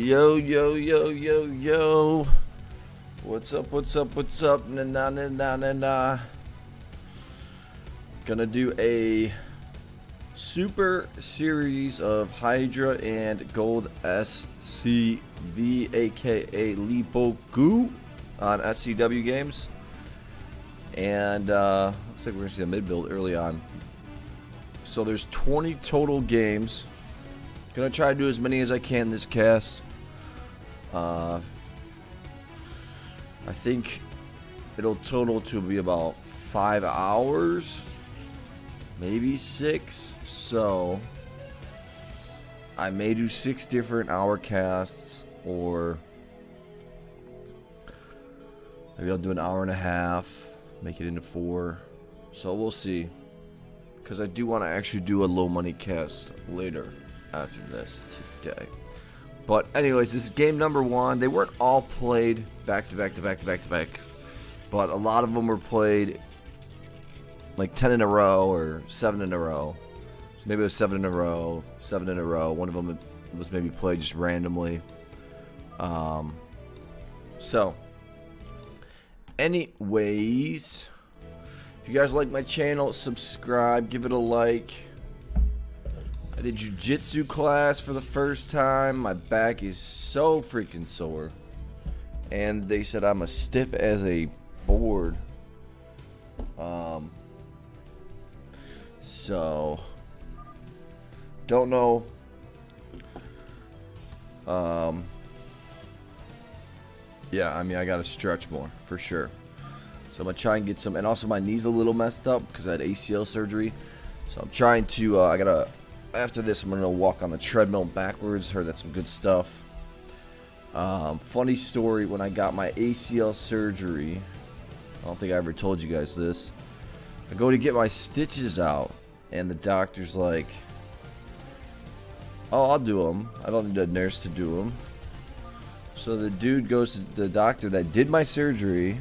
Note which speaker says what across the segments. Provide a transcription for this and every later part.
Speaker 1: Yo, yo, yo, yo, yo. What's up, what's up, what's up? Nah, nah, nah, nah, nah, nah. Gonna do a super series of HYDRA and GOLDSCV, aka Lipoku, on SCW games. And looks like we're gonna see a mid build early on. So there's 20 total games. Gonna try to do as many as I can this cast. I think it'll total to be about 5 hours, maybe 6. So I may do 6 different hour casts, or maybe I'll do an hour and a half, make it into 4. So we'll see, because I do want to actually do a low money cast later after this today. But anyways, this is game number 1. They weren't all played back to back to back to back to back, but a lot of them were played like 10 in a row or 7 in a row. So maybe it was 7 in a row, 7 in a row. One of them was maybe played just randomly. So anyways, if you guys like my channel, subscribe, give it a like. I did jiu-jitsu class for the first time. My back is so freaking sore, and they said I'm as stiff as a board. So don't know. Yeah, I mean, I gotta stretch more for sure. So I'm gonna try and get some, and also my knee's a little messed up because I had ACL surgery. So I'm trying to. After this, I'm gonna walk on the treadmill backwards. Heard that's some good stuff. Funny story: when I got my ACL surgery, I don't think I ever told you guys this. I go to get my stitches out, and the doctor's like, "Oh, I'll do them. I don't need a nurse to do them." So the dude goes to the doctor that did my surgery.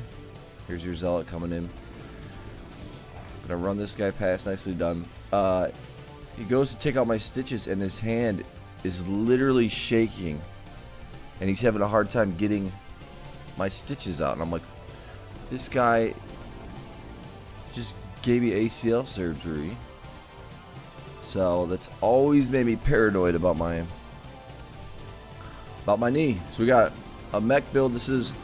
Speaker 1: Here's your zealot coming in. Gonna run this guy past. Nicely done. He goes to take out my stitches, and his hand is literally shaking, and he's having a hard time getting my stitches out. And I'm like, this guy just gave me ACL surgery. So that's always made me paranoid about my knee. So we got a mech build. This was,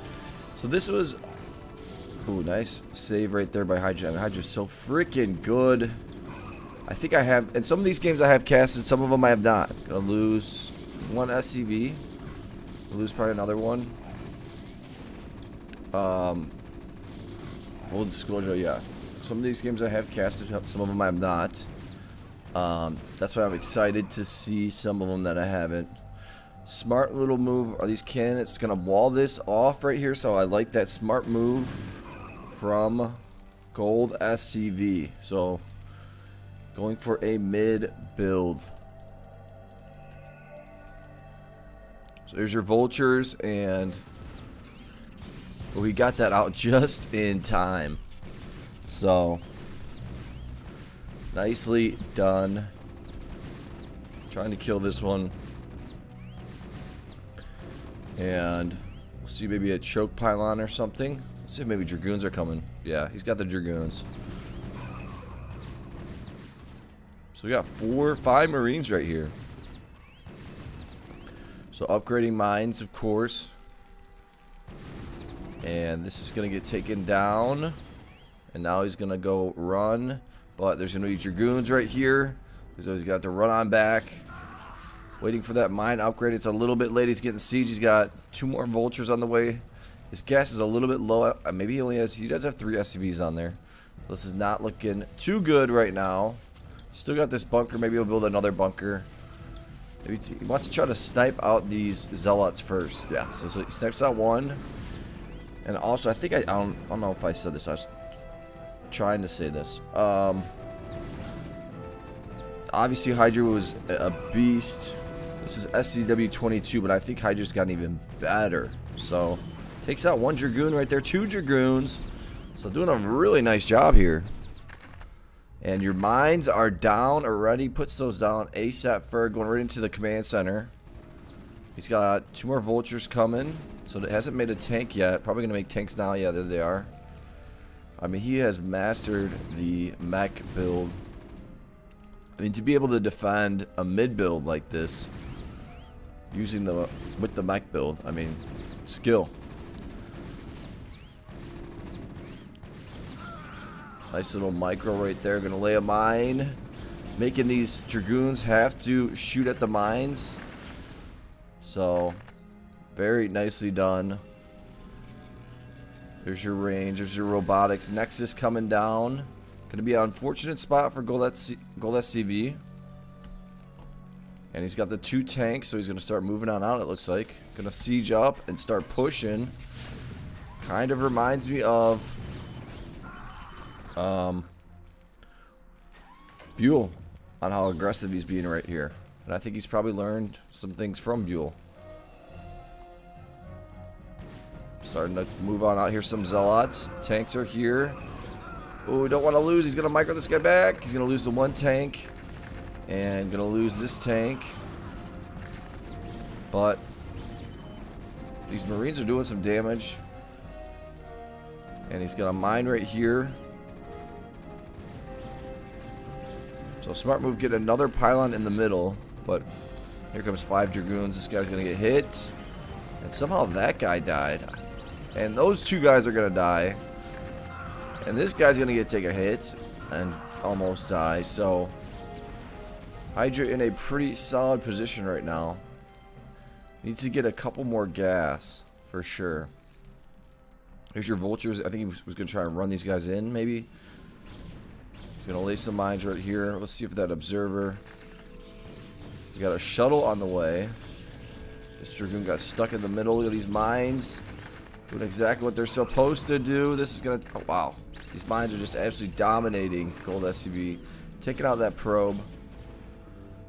Speaker 1: ooh, nice save right there by HYDRA. HYDRA's so freaking good. I think I have, in some of these games I have casted, some of them I have not. Gonna lose one SCV. Lose probably another one. Full disclosure, yeah. Some of these games I have casted, some of them I have not. That's why I'm excited to see some of them that I haven't. Smart little move. Are these candidates gonna wall this off right here? So I like that smart move from GOLDSCV. So going for a mid build. So there's your vultures, and we got that out just in time. So nicely done. Trying to kill this one. And we'll see, maybe a choke pylon or something. Let's see if maybe dragoons are coming. Yeah, he's got the dragoons. So we got 4 or 5 marines right here. So upgrading mines, of course. And this is going to get taken down. And now he's going to go run. But there's going to be dragoons right here. So he's got to run on back. Waiting for that mine upgrade. It's a little bit late. He's getting siege. He's got 2 more vultures on the way. His gas is a little bit low. Maybe he does have 3 SCVs on there. This is not looking too good right now. Still got this bunker. Maybe he'll build another bunker. Maybe he wants to try to snipe out these zealots first. Yeah, so he snipes out one. And also, I think I don't know if I said this. I was trying to say this. Obviously, HYDRA was a beast. This is SCW 22, but I think HYDRA's gotten even better. So takes out 1 dragoon right there. 2 dragoons. So doing a really nice job here. And your mines are down already. Puts those down ASAP. Ferg going right into the command center. He's got 2 more vultures coming. So it hasn't made a tank yet. Probably going to make tanks now. Yeah, there they are. I mean, he has mastered the mech build. I mean, to be able to defend a mid build like this using with the mech build, I mean, skill. Nice little micro right there. Gonna lay a mine, making these dragoons have to shoot at the mines. So very nicely done. There's your range, there's your robotics. Nexus coming down. Gonna be an unfortunate spot for GOLDSCV. And he's got the 2 tanks, so he's gonna start moving on out, it looks like. Gonna siege up and start pushing. Kind of reminds me of Buell on how aggressive he's being right here. And I think he's probably learned some things from Buell. Starting to move on out here, some zealots. Tanks are here. Oh, don't want to lose. He's going to micro this guy back. He's going to lose the 1 tank. And going to lose this tank. But these Marines are doing some damage. And he's got a mine right here. So smart move, get another pylon in the middle. But here comes 5 dragoons. This guy's going to get hit. And somehow that guy died. And those 2 guys are going to die. And this guy's going to take a hit and almost die. So Hydra in a pretty solid position right now. Needs to get a couple more gas for sure. Here's your vultures. I think he was going to try and run these guys in maybe. He's going to lay some mines right here. Let's see if that observer. We got a shuttle on the way. This dragoon got stuck in the middle. Look at these mines. Doing exactly what they're supposed to do. This is going to... Oh, wow. These mines are just absolutely dominating GOLDSCV. Taking out that probe.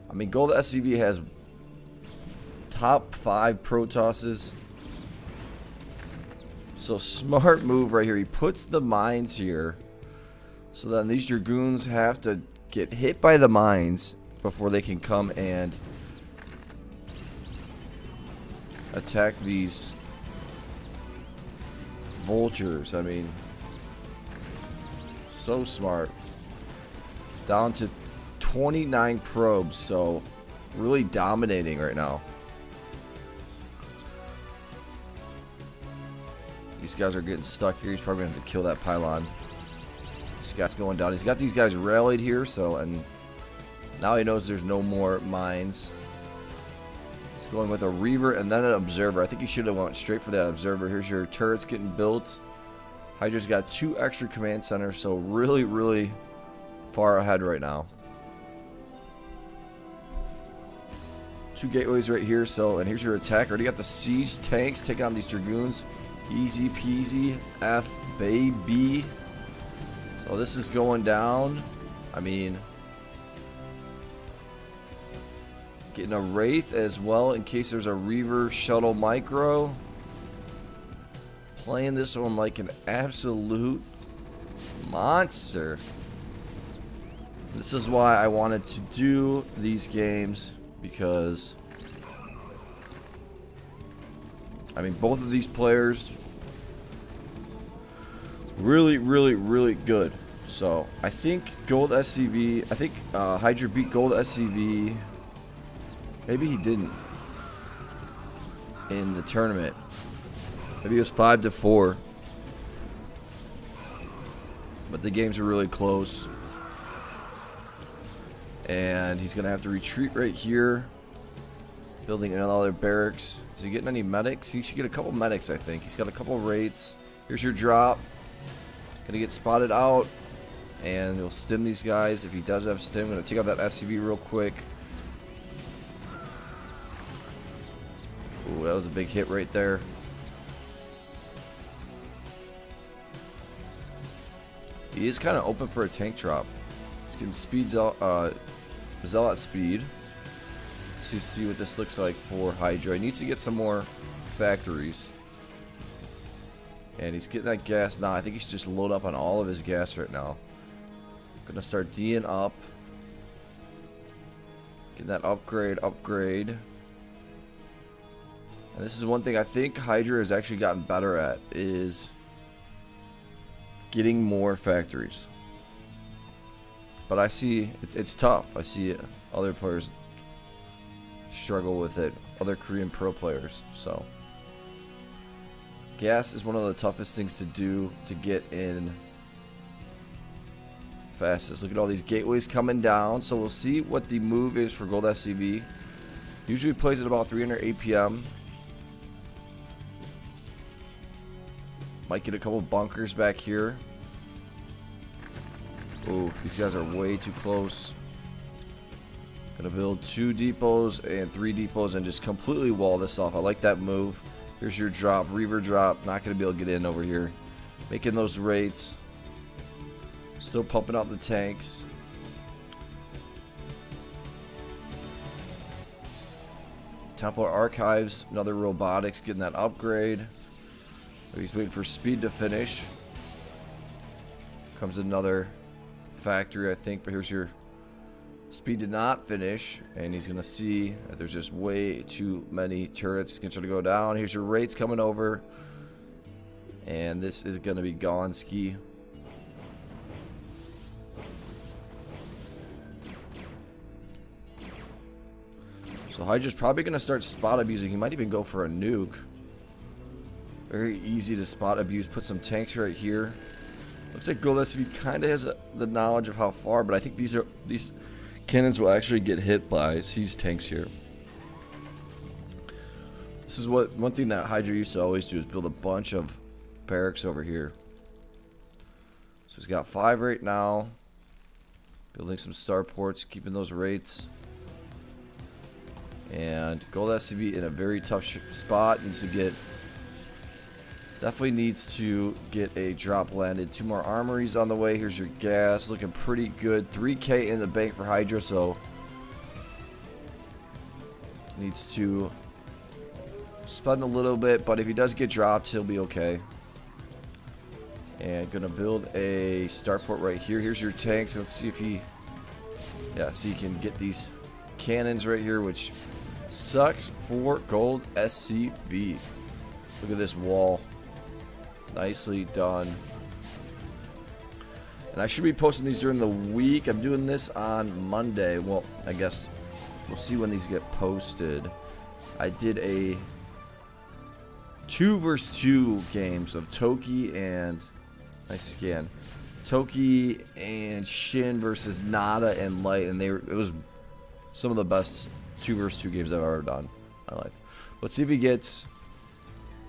Speaker 1: I mean, GOLDSCV has top 5 Protosses. So smart move right here. He puts the mines here. So then these dragoons have to get hit by the mines before they can come and attack these vultures. I mean, so smart. Down to 29 probes, so really dominating right now. These guys are getting stuck here. He's probably going to have to kill that pylon. This guy's going down. He's got these guys rallied here, so, and now he knows there's no more mines. He's going with a Reaver and then an Observer. I think he should have went straight for that Observer. Here's your turrets getting built. Hydra's got 2 extra command centers, so really, really far ahead right now. 2 gateways right here, so, and here's your attack. Already got the siege tanks taking on these dragoons. Easy peasy, F baby. So this is going down. I mean, getting a Wraith as well in case there's a Reaver shuttle micro. Playing this one like an absolute monster. This is why I wanted to do these games, because I mean, both of these players really, really, really good. So I think GOLDSCV, I think Hydra beat GOLDSCV. Maybe he didn't in the tournament. Maybe it was 5-4. But the games are really close. And he's going to have to retreat right here. Building another barracks. Is he getting any medics? He should get a couple medics, I think. He's got a couple rates. Here's your drop. Gonna get spotted out. And he'll stim these guys. If he does have stim, gonna take out that SCV real quick. Ooh, that was a big hit right there. He is kind of open for a tank drop. He's getting speeds out, zealot speed. Let's see what this looks like for Hydra. He needs to get some more factories. And he's getting that gas now. I think he should just load up on all of his gas right now. Gonna start D'ing up. Get that upgrade. And this is one thing I think HYDRA has actually gotten better at, is getting more factories. But I see it's tough. I see other players struggle with it, other Korean pro players. So gas is one of the toughest things to do to get in fastest. Look at all these gateways coming down. So we'll see what the move is for GOLDSCV. Usually plays at about 300 APM. Might get a couple bunkers back here. Ooh, these guys are way too close. Gonna build 2 depots and 3 depots and just completely wall this off. I like that move. Here's your drop, Reaver drop. Not gonna be able to get in over here. Making those rates. Still pumping out the tanks. Templar Archives, another robotics, getting that upgrade. He's waiting for speed to finish. Comes another factory, I think, but here's your speed did not finish, and he's gonna see that there's just way too many turrets. He's gonna try to go down. Here's your rates coming over, and this is gonna be GOLDSCV. So HYDRA's probably gonna start spot abusing. He might even go for a nuke. Very easy to spot abuse. Put some tanks right here. Looks like GOLDSCV kind of has the knowledge of how far, but I think these cannons will actually get hit by these tanks here. This is one thing that HYDRA used to always do, is build a bunch of barracks over here. So he's got 5 right now. Building some starports, keeping those rates. And GOLDSCV in a very tough spot. Definitely needs to get a drop landed. 2 more armories on the way. Here's your gas. Looking pretty good. 3K in the bank for HYDRA, so needs to spend a little bit, but if he does get dropped, he'll be okay. And gonna build a starport right here. Here's your tanks. Let's see if he can get these cannons right here, which sucks for GOLDSCV. Look at this wall. Nicely done. And I should be posting these during the week. I'm doing this on Monday. Well, I guess we'll see when these get posted. I did a 2 versus 2 games of Toki and Toki and Shin versus Nada and Light, and it was some of the best 2 versus 2 games I've ever done in my life. Let's see if he gets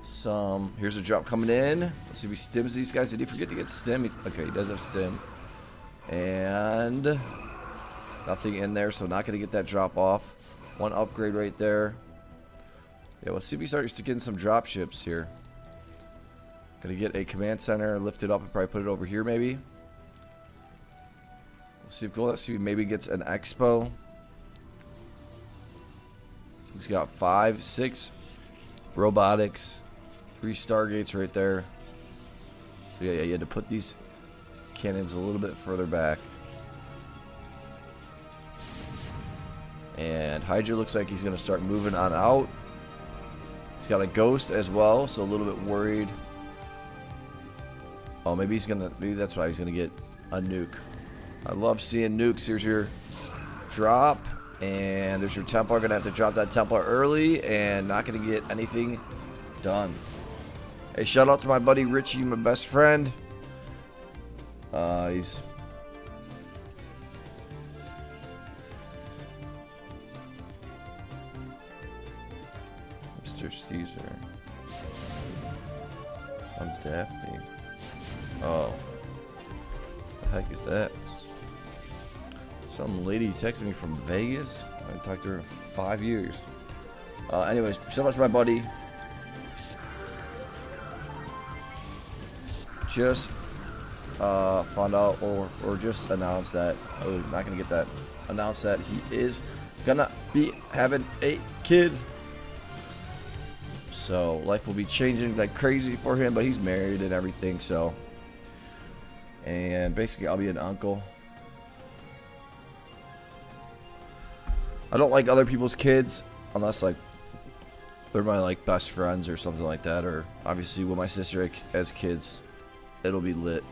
Speaker 1: some. Here's a drop coming in. Let's see if he stims these guys. Did he forget to get stim? Okay, he does have stim. And nothing in there, so not going to get that drop off. 1 upgrade right there. Yeah, let's see if he starts to get some drop ships here. Going to get a command center, lift it up, and probably put it over here maybe. We'll see if GOLDSCV maybe gets an expo. He's got 5, 6 robotics. 3 stargates right there. So yeah, you had to put these cannons a little bit further back. And HYDRA looks like he's going to start moving on out. He's got a ghost as well, so a little bit worried. Oh, maybe that's why he's going to get a nuke. I love seeing nukes. Here's your drop. And there's your Templar. Going to have to drop that Templar early and not going to get anything done. Hey, shout out to my buddy Richie, my best friend. He's Mr. Caesar. I'm Daphne. Oh. What the heck is that? Some lady texted me from Vegas. I haven't talked to her in 5 years. Anyways, so much my buddy. Just found out or just announced that, oh, not gonna get that, announced that he is gonna be having a kid. So life will be changing like crazy for him, but he's married and everything, so. And basically I'll be an uncle. I don't like other people's kids unless like they're my like best friends or something like that, or obviously with my sister as kids, it'll be lit.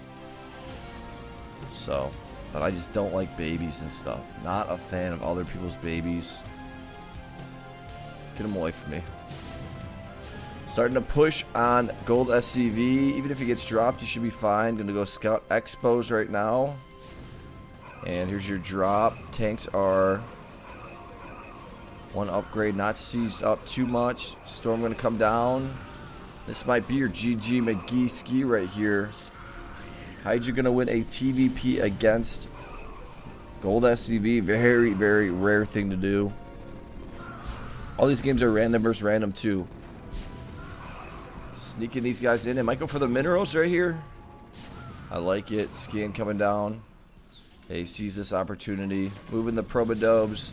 Speaker 1: So, but I just don't like babies and stuff. Not a fan of other people's babies. Get them away from me. Starting to push on Gold SCV. Even if he gets dropped, you should be fine. Gonna go Scout Expos right now. And here's your drop. Tanks are one upgrade, not seized up too much. Storm gonna come down. This might be your GG McGee right here. Hydra gonna win a TVP against Gold SCV. Very, very rare thing to do. All these games are random versus random too. Sneaking these guys in. It might go for the minerals right here. I like it. Scan coming down. He sees this opportunity. Moving the Probodobes.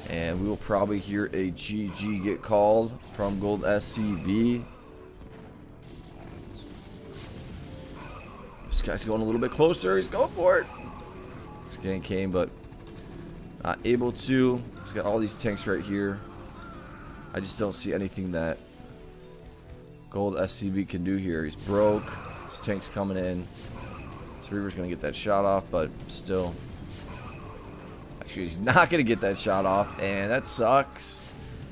Speaker 1: And we will probably hear a GG get called from Gold SCV. This guy's going a little bit closer. He's going for it. Scan came, but not able to. He's got all these tanks right here. I just don't see anything that Gold SCV can do here. He's broke. His tank's coming in. Reaver's going to get that shot off, but still. Actually, he's not going to get that shot off, and that sucks.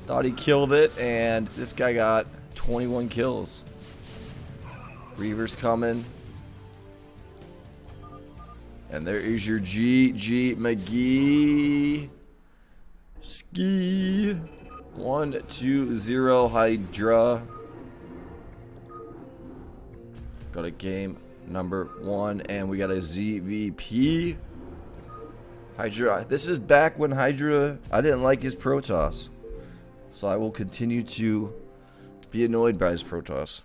Speaker 1: Thought he killed it, and this guy got 21 kills. Reaver's coming. And there is your GG McGee. Ski. 1-2-0 Hydra. Got a game number 1, and we got a ZVP. Hydra. This is back when Hydra, I didn't like his Protoss. So I will continue to be annoyed by his Protoss.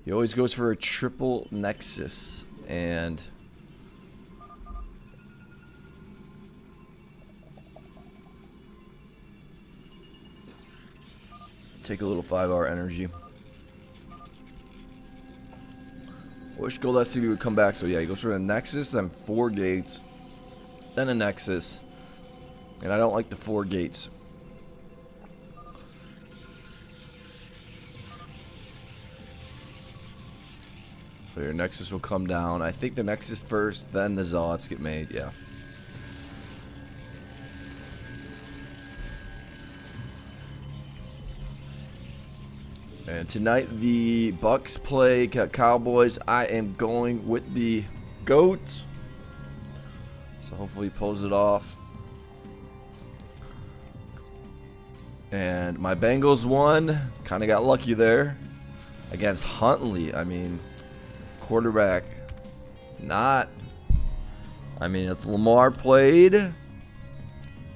Speaker 1: He always goes for a triple Nexus, and take a little 5-hour energy. Wish Gold SCV would come back. So yeah, he goes for a Nexus, then 4 gates, then a Nexus, and I don't like the 4 gates. So your Nexus will come down. I think the Nexus first, then the Zealots get made. Yeah. And tonight the Bucks play Cowboys. I am going with the GOAT. So hopefully he pulls it off. And my Bengals won. Kind of got lucky there against Huntley. I mean, quarterback. Not. I mean, if Lamar played,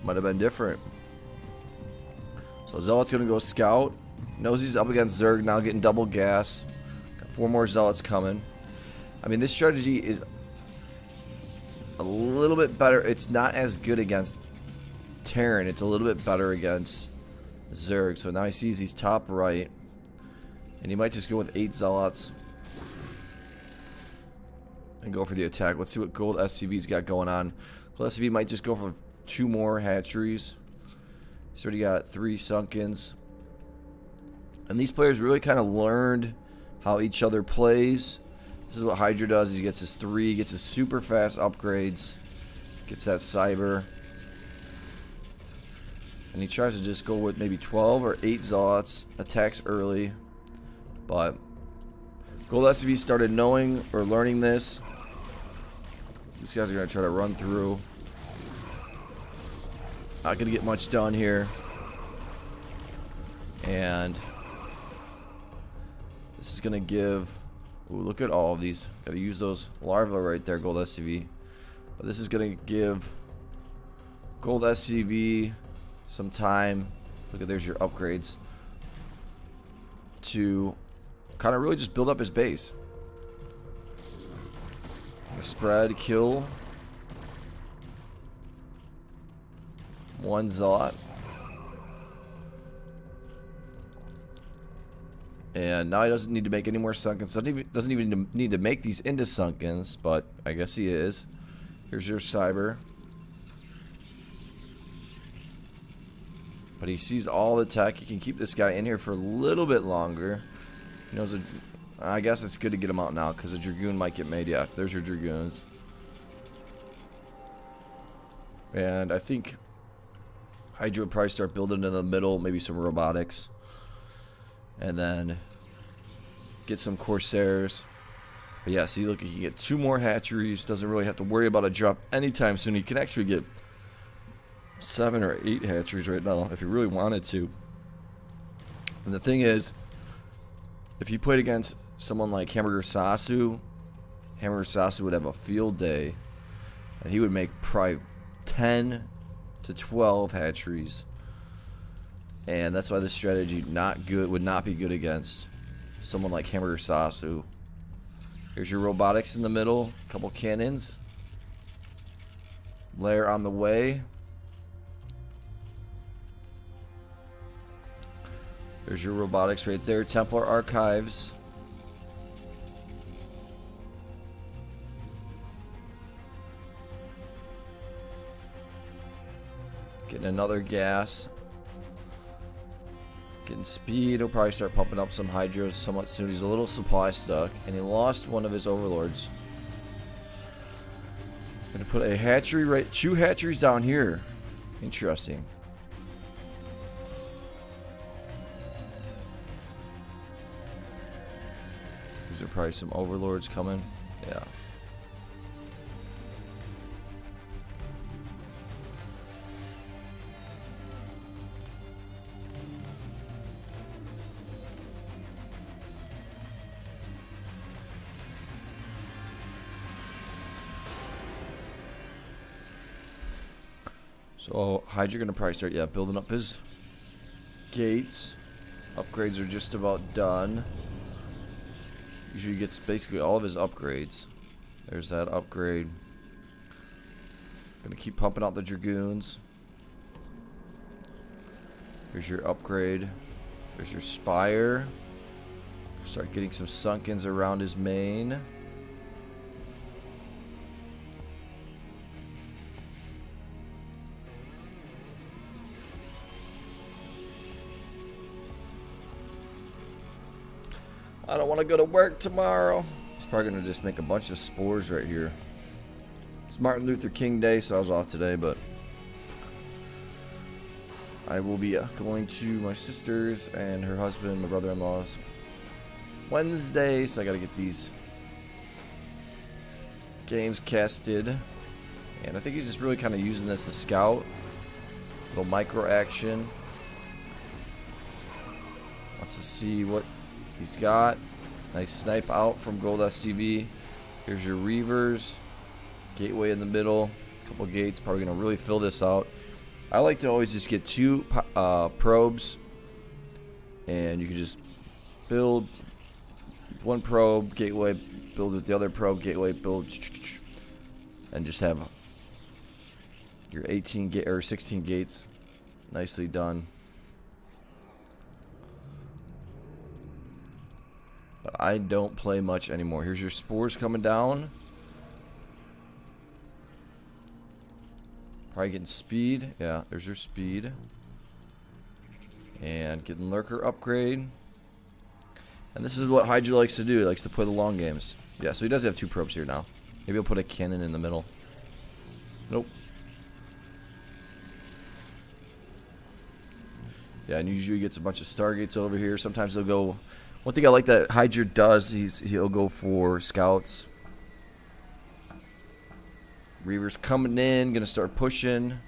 Speaker 1: might have been different. So Zealot's going to go scout. Knows he's up against Zerg now, getting double gas. Got 4 more Zealots coming. I mean, this strategy is a little bit better. It's not as good against Terran. It's a little bit better against Zerg. So now he sees he's top right. And he might just go with 8 Zealots and go for the attack. Let's see what Gold SCV's got going on. Gold SCV might just go for 2 more hatcheries. He's already got 3 Sunkens. And these players really kind of learned how each other plays. This is what Hydra does. He gets his 3, gets his super fast upgrades, gets that cyber. And he tries to just go with maybe 12 or 8 Zealots, attacks early. But Gold SCV started knowing or learning this. These guys are going to try to run through. Not going to get much done here. And this is going to give... Ooh, look at all of these. Got to use those larvae right there, Gold SCV. But this is going to give Gold SCV some time. Look at, there's your upgrades. To kind of really just build up his base. Spread, kill. 1 Zealot. And now he doesn't need to make any more Sunkens. Doesn't even need to make these into Sunkens, but I guess he is. Here's your Cyber. But he sees all the tech. He can keep this guy in here for a little bit longer. He knows I guess it's good to get him out now because the Dragoon might get made. Yeah, there's your Dragoons. And I think Hydra will probably start building in the middle, maybe some robotics. And then get some Corsairs. But yeah, see, look, he can get 2 more hatcheries. Doesn't really have to worry about a drop anytime soon. He can actually get 7 or 8 hatcheries right now if he really wanted to. And the thing is, if you played against someone like Hamburger Sasu would have a field day. And he would make probably 10 to 12 hatcheries. And that's why this strategy would not be good against someone like Hamburger Sasu. Here's your robotics in the middle, a couple cannons. Lair on the way. There's your robotics right there, Templar Archives. Getting another gas. Getting speed. He'll probably start pumping up some Hydras somewhat soon. He's a little supply stuck, and he lost one of his overlords. Gonna put a hatchery 2 hatcheries down here. Interesting. These are probably some overlords coming. Yeah. So Hydra gonna probably start, yeah, building up his gates. Upgrades are just about done. Usually he gets basically all of his upgrades. There's that upgrade. Gonna keep pumping out the Dragoons. Here's your upgrade. There's your Spire. Start getting some Sunkens around his main. I don't want to go to work tomorrow. He's probably going to just make a bunch of spores right here. It's Martin Luther King Day, so I was off today, but I will be going to my sister's and her husband, my brother-in-law's Wednesday, so I got to get these games casted. And I think he's just really kind of using this to scout. Little micro action. Wants to see what he's got. Nice snipe out from GOLDSCV. Here's your Reavers. Gateway in the middle. Couple gates. Probably going to really fill this out. I like to always just get 2 probes. And you can just build 1 probe, gateway, build with the other probe, gateway, build. And just have your 18 gate or 16 gates. Nicely done. But I don't play much anymore. Here's your spores coming down. Probably getting speed. Yeah, there's your speed. And getting lurker upgrade. And this is what Hydra likes to do. He likes to play the long games. Yeah, so he does have 2 probes here now. Maybe I'll put a cannon in the middle. Nope. Yeah, and usually he gets a bunch of Stargates over here. Sometimes they'll go... One thing I like that Hydra does, he'll go for scouts. Reaver's coming in, gonna start pushing.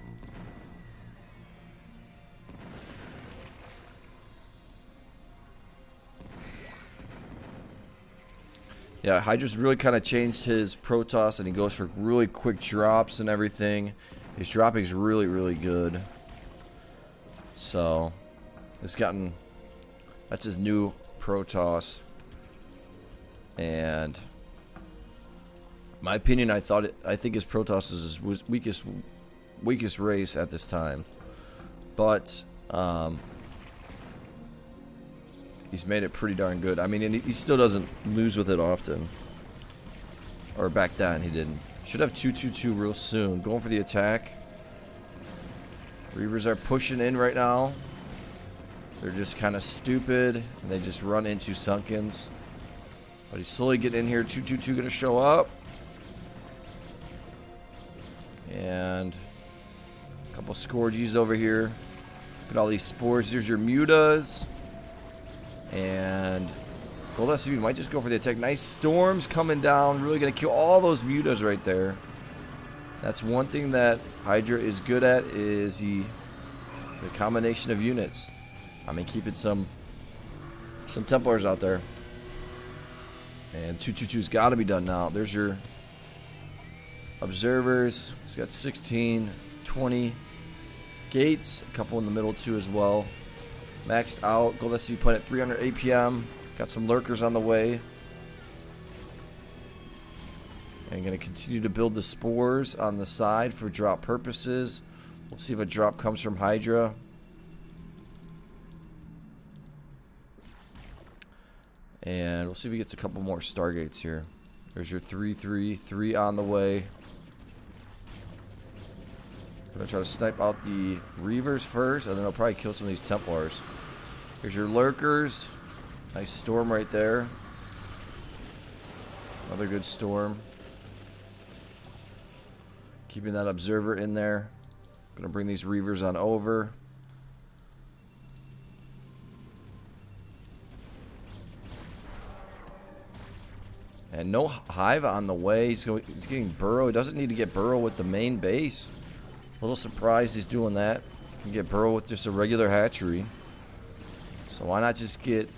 Speaker 1: Yeah, Hydra's really kind of changed his Protoss, and he goes for really quick drops and everything. His dropping is really, really good. So, it's gotten... That's his new Protoss. And my opinion, I think his Protoss is his weakest race at this time. But he's made it pretty darn good. I mean, and he still doesn't lose with it often. Or back then, he didn't. Should have 2-2-2 real soon. Going for the attack. Reavers are pushing in right now. They're just kind of stupid. And they just run into Sunkens. But he's slowly getting in here. 2-2-2 going to show up. And a couple Scourges over here. Look at all these spores. Here's your Mutas. And GOLDSCV might just go for the attack. Nice storms coming down. Really going to kill all those Mutas right there. That's one thing that HYDRA is good at, is the combination of units. I mean, keeping some Templars out there. And 2-2-2's got to be done now. There's your observers. He's got 16, 20 gates. A couple in the middle too as well. Maxed out. GOLDSCV playing at 300 APM. Got some lurkers on the way. And going to continue to build the spores on the side for drop purposes. We'll see if a drop comes from HYDRA. And we'll see if he gets a couple more Stargates here. There's your 3-3 on the way. We're going to try to snipe out the Reavers first, and then I'll probably kill some of these Templars. Here's your lurkers. Nice storm right there. Another good storm. Keeping that observer in there. Gonna bring these Reavers on over. And no hive on the way. He's getting burrow. He doesn't need to get burrow with the main base. A little surprised he's doing that. He can get burrow with just a regular hatchery. So why not just get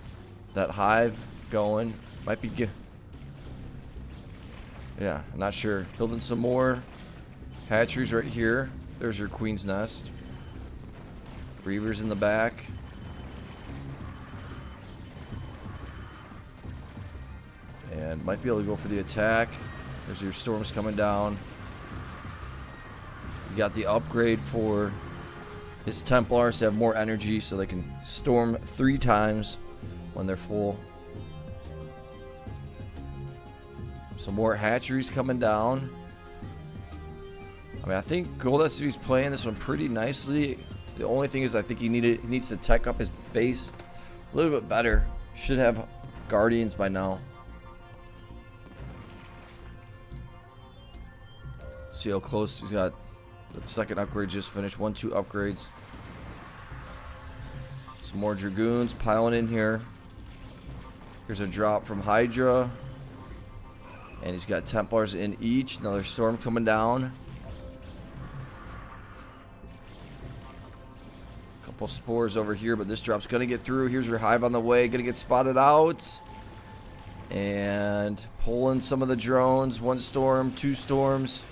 Speaker 1: that hive going? Might be good. Yeah, I'm not sure. Building some more hatcheries right here. There's your queen's nest. Reavers in the back. And might be able to go for the attack. There's your storms coming down. You got the upgrade for his Templars to have more energy so they can storm 3 times when they're full. Some more hatcheries coming down. I mean, I think GOLDSCV's playing this one pretty nicely. The only thing is I think he needs to tech up his base a little bit better. Should have Guardians by now. See how close he's got. The second upgrade just finished. 1-2 upgrades. Some more Dragoons piling in here. Here's a drop from HYDRA. And he's got Templars in each. Another storm coming down. Couple spores over here, but this drop's gonna get through. Here's your hive on the way. Gonna get spotted out. And pulling some of the drones. 1 storm, 2 storms.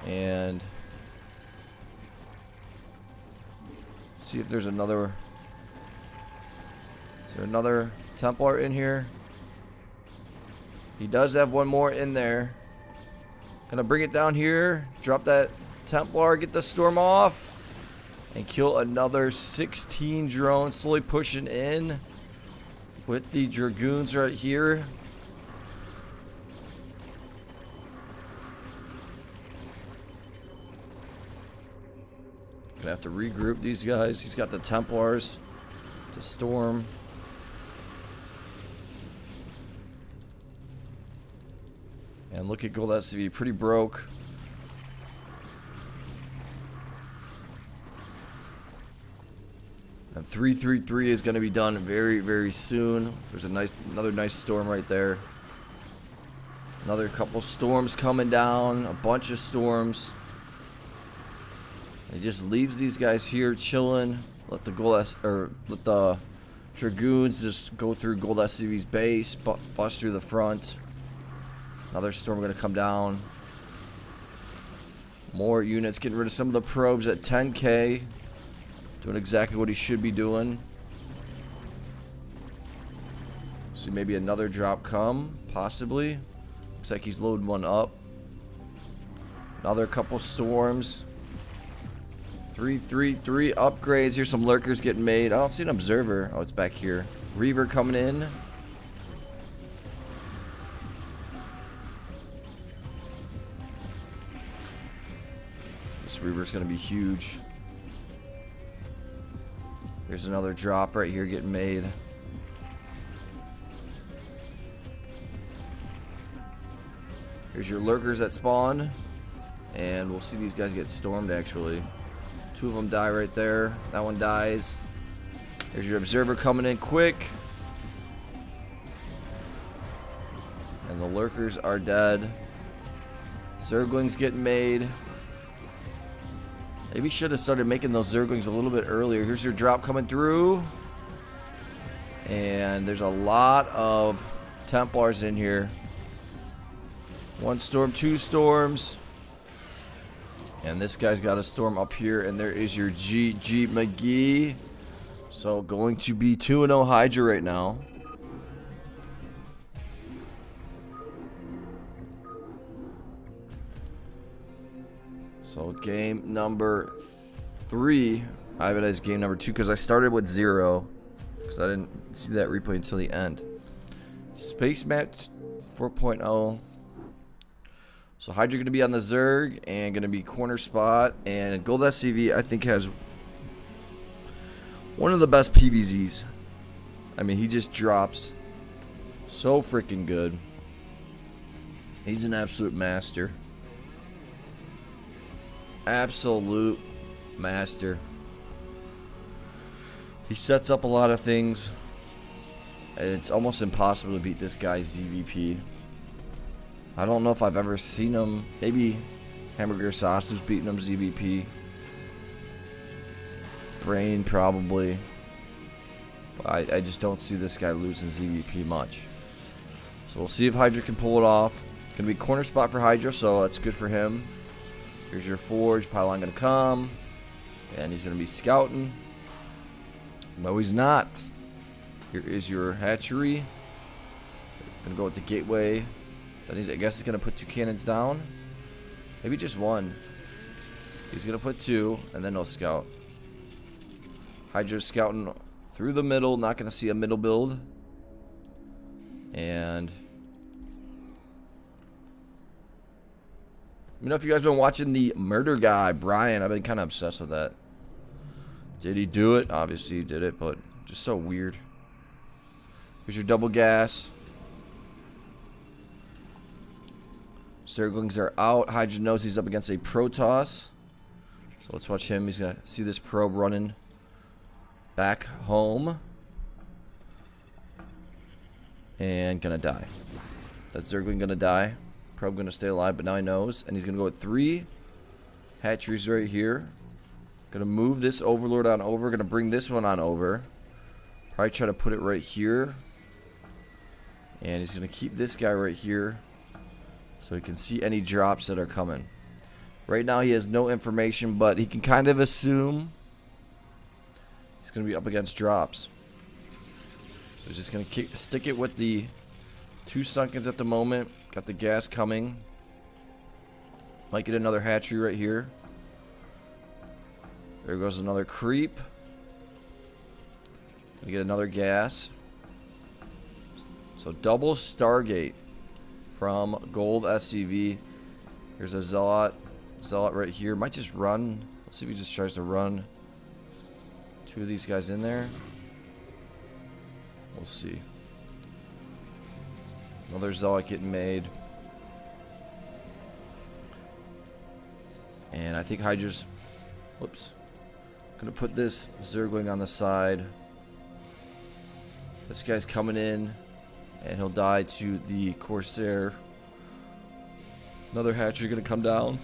Speaker 1: And see if there's another. Is there another Templar in here? He does have one more in there. Gonna bring it down here. Drop that Templar. Get the storm off. And kill another 16 drones. Slowly pushing in. With the Dragoons right here. Gonna have to regroup these guys. He's got the Templars to storm. And look at GOLDSCV, pretty broke. And 3-3-3 is going to be done very, very soon. There's another nice storm right there. Another couple storms coming down. A bunch of storms. He just leaves these guys here chilling. Let the Dragoons just go through GOLDSCV's base, bust through the front. Another storm going to come down. More units, getting rid of some of the probes at 10k. Doing exactly what he should be doing. See maybe another drop come, possibly. Looks like he's loading one up. Another couple storms. 3 upgrades. Here's some lurkers getting made. I don't see an observer. Oh, it's back here. Reaver coming in. This Reaver's going to be huge. There's another drop right here getting made. Here's your lurkers that spawn. And we'll see these guys get stormed actually. 2 of them die right there. That one dies. There's your observer coming in quick. And the lurkers are dead. Zerglings getting made. Maybe should have started making those Zerglings a little bit earlier. Here's your drop coming through. And there's a lot of Templars in here. 1 storm, 2 storms. And this guy's got a storm up here. And there is your GG McGee. So going to be 2-0 Hydra right now. So game number 3. I have it as game number 2 because I started with 0. Because I didn't see that replay until the end. Space Match 4.0. So Hydra going to be on the Zerg and going to be corner spot. And GOLDSCV I think has one of the best PVZs. I mean, he just drops so freaking good. He's an absolute master. Absolute master. He sets up a lot of things. And it's almost impossible to beat this guy's ZVP. I don't know if I've ever seen him. Maybe Hamburger Sauce was beating him ZVP. Brain probably. But I just don't see this guy losing ZVP much. So we'll see if Hydra can pull it off. Gonna be corner spot for Hydra, so that's good for him. Here's your forge. Pylon gonna come. And he's gonna be scouting. No, he's not. Here is your hatchery. Gonna go with the gateway. Then I guess he's gonna put 2 cannons down. Maybe just 1. He's gonna put 2, and then he'll scout. Hydra's scouting through the middle. Not gonna see a middle build. And you know, if you guys been watching the murder guy, Brian, I've been kind of obsessed with that. Did he do it? Obviously he did it, but just so weird. Here's your double gas. Zerglings are out. Hydra knows he's up against a Protoss. So let's watch him. He's going to see this probe running back home. And going to die. That Zergling going to die. Probe going to stay alive, but now he knows. And he's going to go with 3 hatcheries right here. Going to move this Overlord on over. Going to bring this one on over. Probably try to put it right here. And he's going to keep this guy right here, so he can see any drops that are coming. Right now he has no information, but he can kind of assume he's going to be up against drops. So he's just going to stick it with the 2 Sunkens at the moment. Got the gas coming. Might get another hatchery right here. There goes another creep. Gonna get another gas. So double Stargate from GOLDSCV. Here's a Zealot. Zealot right here. Might just run. Let's see if he just tries to run 2 of these guys in there. We'll see. Another Zealot getting made. And I think Hydra's... Whoops. Gonna put this Zergling on the side. This guy's coming in. And he'll die to the Corsair. Another hatchery gonna come down.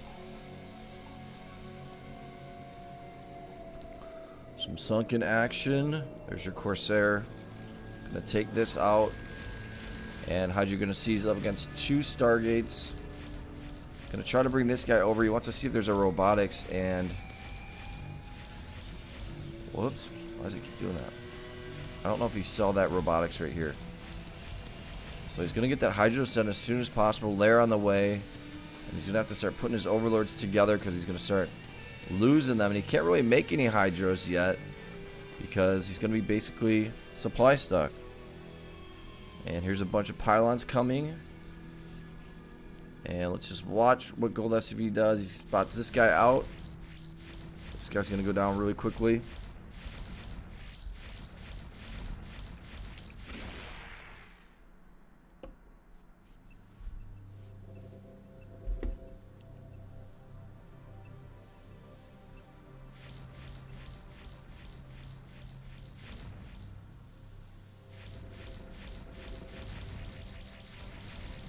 Speaker 1: Some sunken action. There's your Corsair. Gonna take this out. And Hydra gonna seize up against 2 Stargates. Gonna try to bring this guy over. He wants to see if there's a robotics, and whoops, why does he keep doing that? I don't know if he saw that robotics right here. So he's gonna get that Hydra sent as soon as possible. Lair on the way. And he's gonna have to start putting his overlords together, because he's gonna start losing them, and he can't really make any Hydras yet because he's going to be basically supply stuck. And here's a bunch of pylons coming. And let's just watch what GOLDSCV does. He spots this guy out. This guy's going to go down really quickly.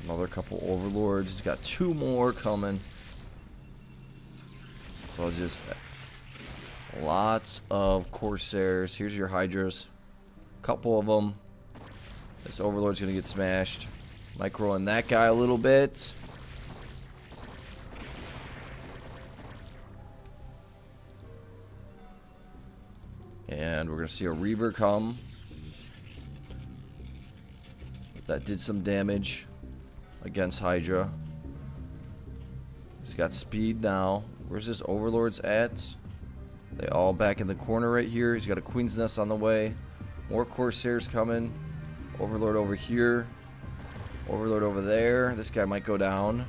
Speaker 1: Another couple overlords. He's got 2 more coming. So just lots of corsairs. Here's your hydras. Couple of them. This overlord's gonna get smashed. Microing that guy a little bit. And we're gonna see a Reaver come. That did some damage against Hydra. He's got speed now. Where's this overlord's at? They all back in the corner right here. He's got a Queen's Nest on the way. More Corsairs coming. Overlord over here. Overlord over there. This guy might go down.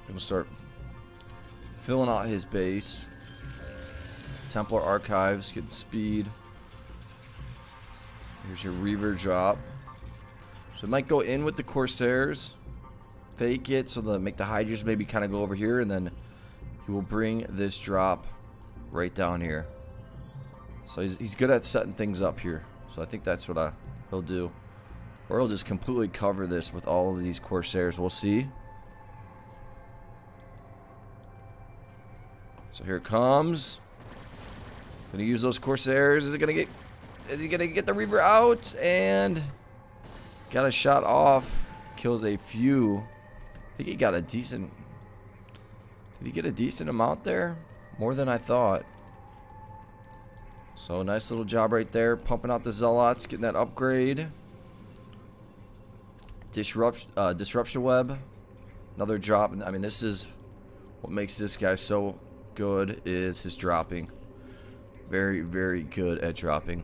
Speaker 1: Gonna start filling out his base. Templar Archives, getting speed. Here's your Reaver drop. So it might go in with the Corsairs. Fake it so that make the Hydras maybe kind of go over here, and then he will bring this drop right down here. So he's good at setting things up here. So I think that's what he'll do. Or he'll just completely cover this with all of these Corsairs. We'll see. So here it comes. Gonna use those Corsairs. Is he gonna get the Reaver out? And got a shot off. Kills a few. I think he got a decent. Did he get a decent amount there? More than I thought. So nice little job right there. Pumping out the Zealots, getting that upgrade. Disruption Web. Another drop. I mean, this is what makes this guy so good, is his dropping. Very, very good at dropping.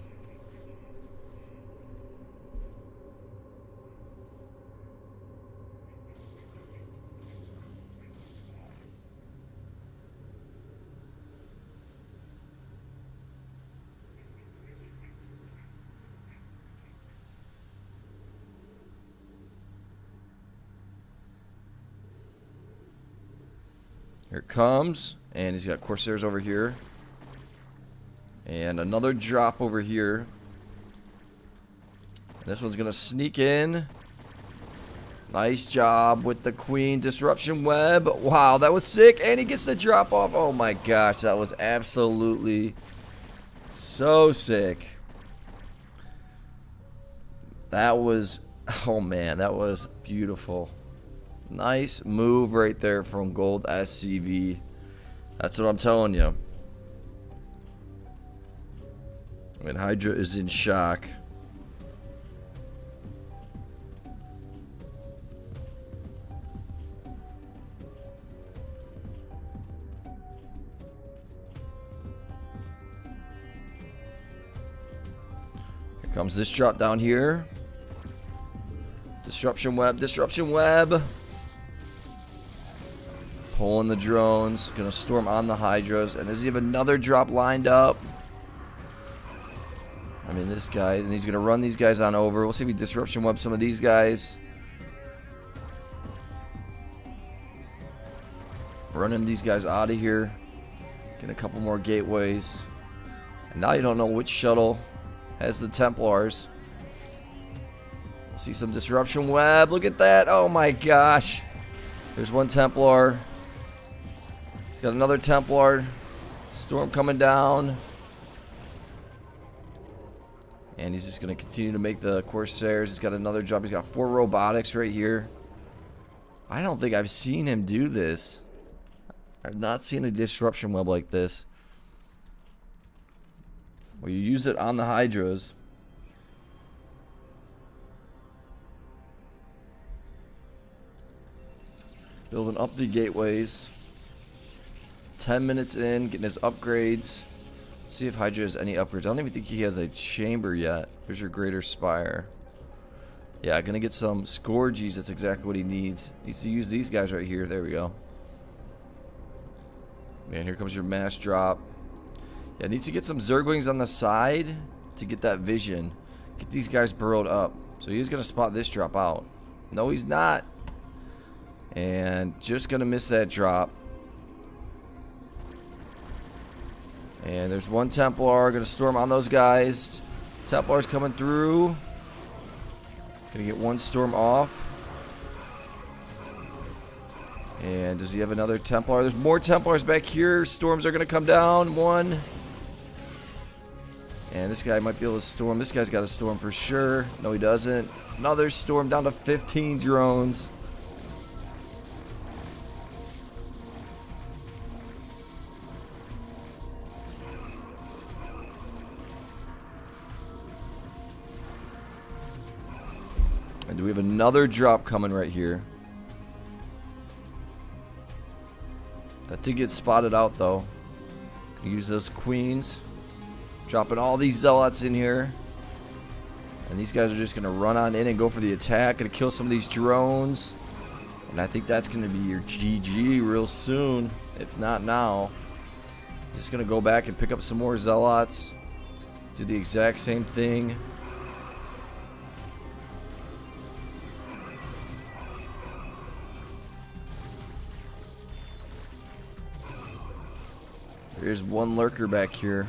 Speaker 1: Here it comes. And he's got Corsairs over here. And another drop over here. And this one's going to sneak in. Nice job with the Queen. Disruption Web. Wow, that was sick. And he gets the drop off. Oh my gosh, that was absolutely so sick. That was, oh man, that was beautiful. Nice move right there from GOLDSCV. That's what I'm telling you. And Hydra is in shock. Here comes this drop down here. Disruption Web, Disruption Web. Pulling the drones. Gonna storm on the Hydras. And does he have another drop lined up? I mean, this guy. And he's gonna run these guys on over. We'll see if he Disruption Web some of these guys. Running these guys out of here. Get a couple more gateways. And now you don't know which shuttle has the Templars. See some Disruption Web. Look at that. Oh my gosh. There's one Templar. He's got another Templar. Storm coming down. And he's just going to continue to make the Corsairs. He's got another drop. He's got 4 robotics right here. I don't think I've seen him do this. I've not seen a disruption web like this, where you use it on the Hydras. Building up the gateways. 10 minutes in, getting his upgrades. See if Hydra has any upgrades. I don't even think he has a chamber yet. There's your Greater Spire. Yeah, gonna get some Scourges. That's exactly what he needs. Needs to use these guys right here. There we go. Man, here comes your mass drop. Yeah, needs to get some Zerglings on the side to get that vision. Get these guys burrowed up. So he's gonna spot this drop out. No, he's not. And just gonna miss that drop. And there's one Templar gonna storm on those guys. Templar's coming through. Gonna get one storm off. And does he have another Templar? There's more Templars back here. Storms are gonna come down. One. And this guy might be able to storm. This guy's got a storm for sure. No, he doesn't. Another storm down to 15 drones. And do we have another drop coming right here? That did get spotted out though. Use those queens. Dropping all these zealots in here. And these guys are just going to run on in and go for the attack. Going to kill some of these drones. And I think that's going to be your GG real soon. If not now. Just going to go back and pick up some more zealots. Do the exact same thing. There's one lurker back here.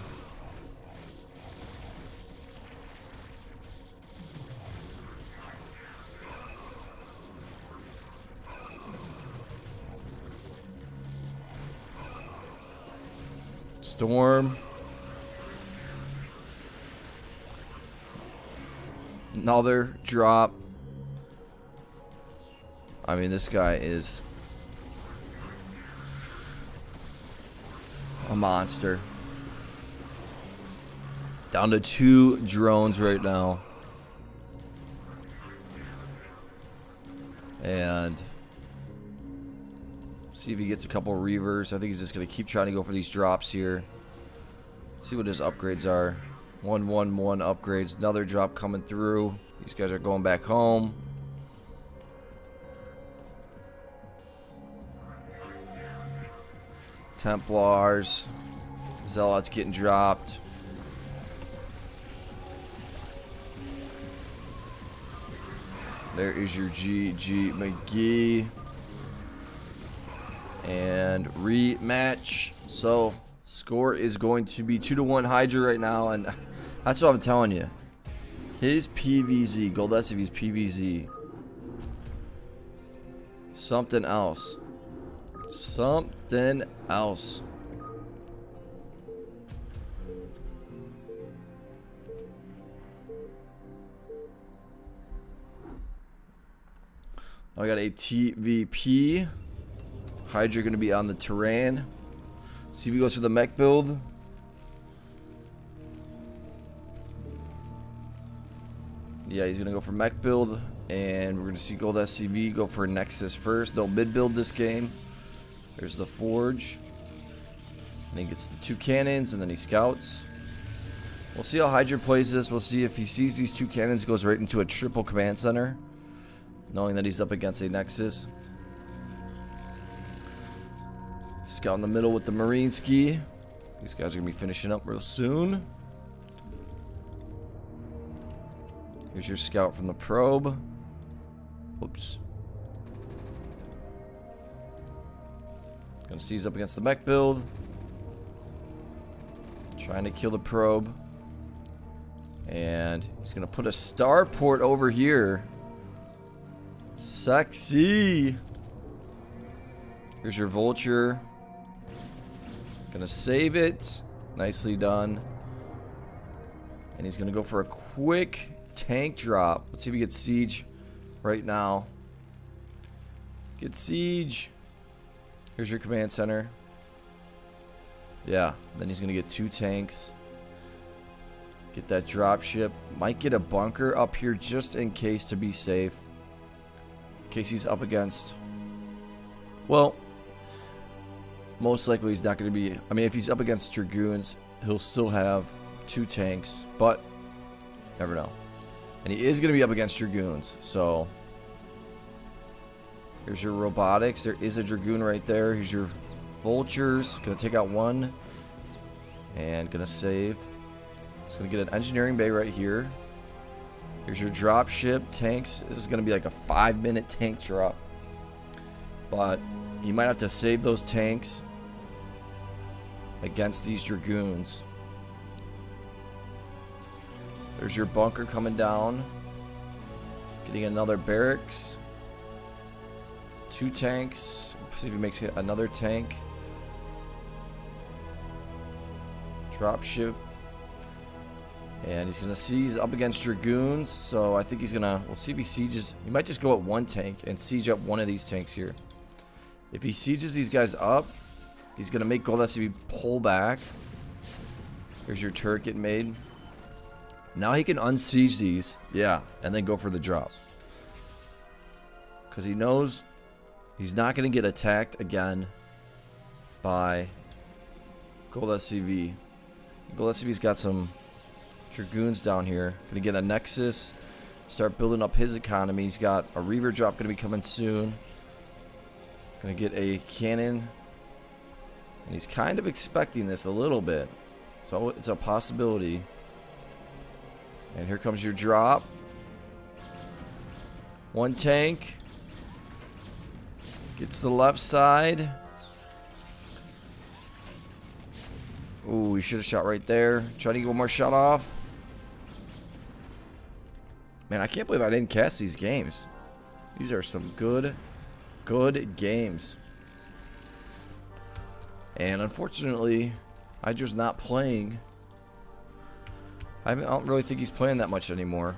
Speaker 1: Storm. Another drop. I mean, this guy is a monster. Down to 2 drones right now. And see if he gets a couple Reavers. I think he's just going to keep trying to go for these drops here. See what his upgrades are. 111 upgrades. Another drop coming through. These guys are going back home. Templars. Zealots getting dropped. There is your GG McGee. And rematch. So score is going to be 2-1 Hydra right now, and that's what I'm telling you. His PVZ, GOLDSCV's PVZ. Something else. Something else. I got a TVP. Hydra going to be on the terrain. See if he goes for the mech build. Yeah, he's going to go for mech build. And we're going to see GOLDSCV go for Nexus first. They'll mid build this game. There's the Forge. And he gets the 2 cannons and then he scouts. We'll see how Hydra plays this. We'll see if he sees these 2 cannons, goes right into a triple command center. Knowing that he's up against a Nexus. Scout in the middle with the Marine Ski. These guys are going to be finishing up real soon. Here's your scout from the probe. Whoops. Gonna seize up against the mech build. Trying to kill the probe. And he's gonna put a starport over here. Sexy. Here's your vulture. Gonna save it. Nicely done. And he's going to go for a quick tank drop. Let's see if he gets siege right now. Get siege. Here's your command center. Yeah, then he's going to get 2 tanks. Get that drop ship. Might get a bunker up here just in case to be safe. In case he's up against... Well, most likely he's not going to be... I mean, if he's up against Dragoons, he'll still have 2 tanks. But, never know. And he is going to be up against Dragoons, so... Here's your robotics. There is a Dragoon right there. Here's your vultures. Gonna take out 1. And gonna save. Just gonna get an engineering bay right here. Here's your drop ship. Tanks. This is gonna be like a 5-minute tank drop. But you might have to save those tanks against these Dragoons. There's your bunker coming down. Getting another barracks. 2 tanks. See if he makes another tank. Drop ship. And he's going to siege up against Dragoons. So I think he's going to... We'll see if he sieges. He might just go at 1 tank and siege up one of these tanks here. If he sieges these guys up, he's going to make GOLDSCV pull back. Here's your turret getting made. Now he can unsiege these. Yeah. And then go for the drop. Because he knows... He's not going to get attacked again by GOLDSCV. GOLDSCV's got some Dragoons down here. Going to get a Nexus. Start building up his economy. He's got a Reaver drop going to be coming soon. Going to get a cannon. And he's kind of expecting this a little bit. So it's a possibility. And here comes your drop. 1 tank. Gets the left side. Ooh, he should have shot right there. Trying to get 1 more shot off. Man, I can't believe I didn't cast these games. These are some good games. And unfortunately, HYDRA's not playing. I don't really think he's playing that much anymore.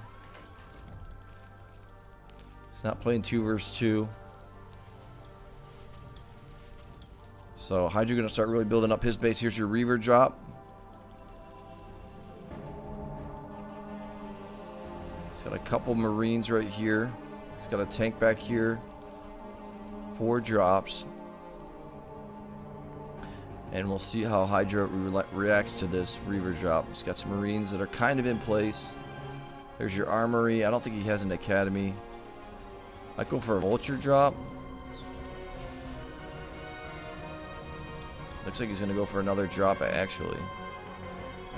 Speaker 1: He's not playing 2 versus 2. So HYDRA going to start really building up his base. Here's your Reaver drop. He's got a couple Marines right here. He's got a tank back here. 4 drops. And we'll see how HYDRA reacts to this Reaver drop. He's got some Marines that are kind of in place. There's your armory. I don't think he has an academy. I'd go for a vulture drop. Looks like he's going to go for another drop, actually.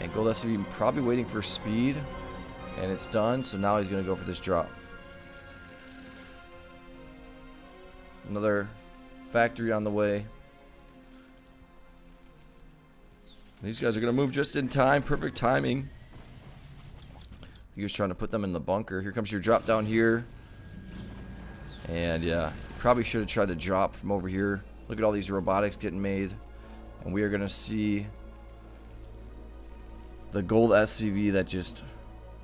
Speaker 1: And GOLDSCV probably waiting for speed. And it's done, so now he's going to go for this drop. Another factory on the way. These guys are going to move just in time. Perfect timing. He was trying to put them in the bunker. Here comes your drop down here. And yeah, probably should have tried to drop from over here. Look at all these robotics getting made. And we are going to see the GOLDSCV that just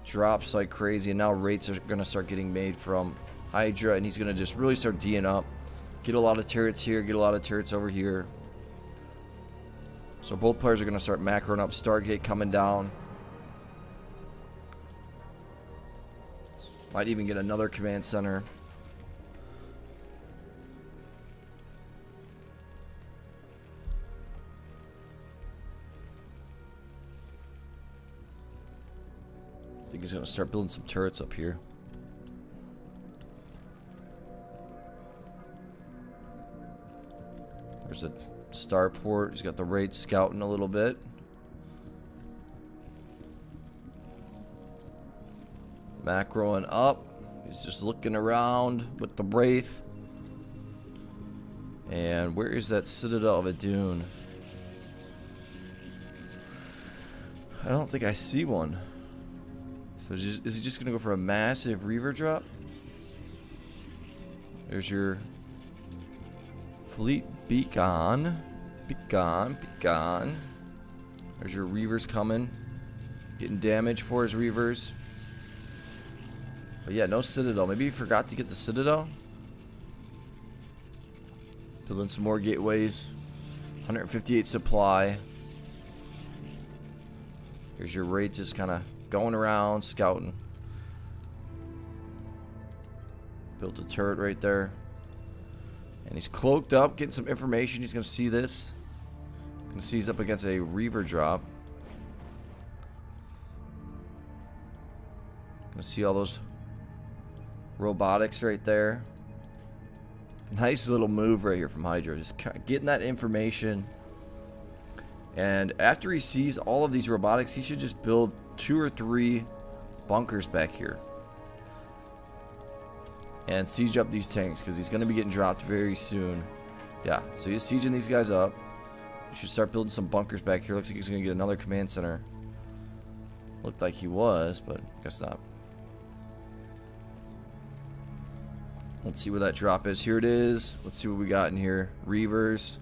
Speaker 1: drops like crazy. And now rates are going to start getting made from HYDRA. And he's going to just really start D'ing up. Get a lot of turrets here. Get a lot of turrets over here. So both players are going to start macroing up. Stargate coming down. Might even get another command center. I think he's going to start building some turrets up here. There's a starport. He's got the raid scouting a little bit. Macroing up. He's just looking around with the Wraith. And where is that Citadel of a Dune? I don't think I see one. So is he just going to go for a massive Reaver drop? There's your fleet beacon. Beacon. There's your Reavers coming. Getting damage for his Reavers. But yeah, no Citadel. Maybe he forgot to get the Citadel. Building some more gateways. 158 supply. Here's your Wraith just kind of going around, scouting. Built a turret right there. And he's cloaked up, getting some information. He's going to see this. Going to see he's up against a Reaver drop. Going to see all those robotics right there. Nice little move right here from Hydra. Just getting that information. And after he sees all of these robotics, he should just build 2 or 3 bunkers back here. And siege up these tanks, because he's going to be getting dropped very soon. Yeah, so he's sieging these guys up. He should start building some bunkers back here. Looks like he's going to get another command center. Looked like he was, but I guess not. Let's see where that drop is. Here it is. Let's see what we got in here. Reavers.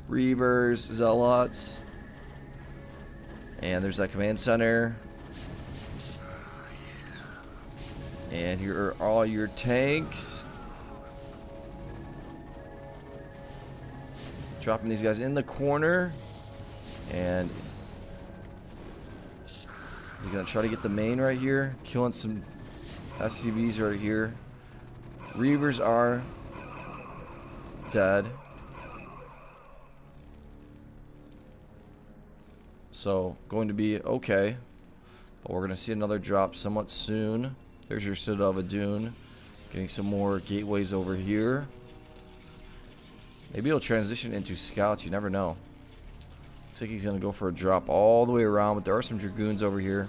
Speaker 1: Reavers. Zealots. And there's that command center. And here are all your tanks. Dropping these guys in the corner. And he's going to try to get the main right here. Killing some SCVs right here. Reavers are dead. So, going to be okay. But we're going to see another drop somewhat soon. There's your Citadel of Adun. Getting some more gateways over here. Maybe he'll transition into scouts. You never know. Looks like he's going to go for a drop all the way around. But there are some Dragoons over here.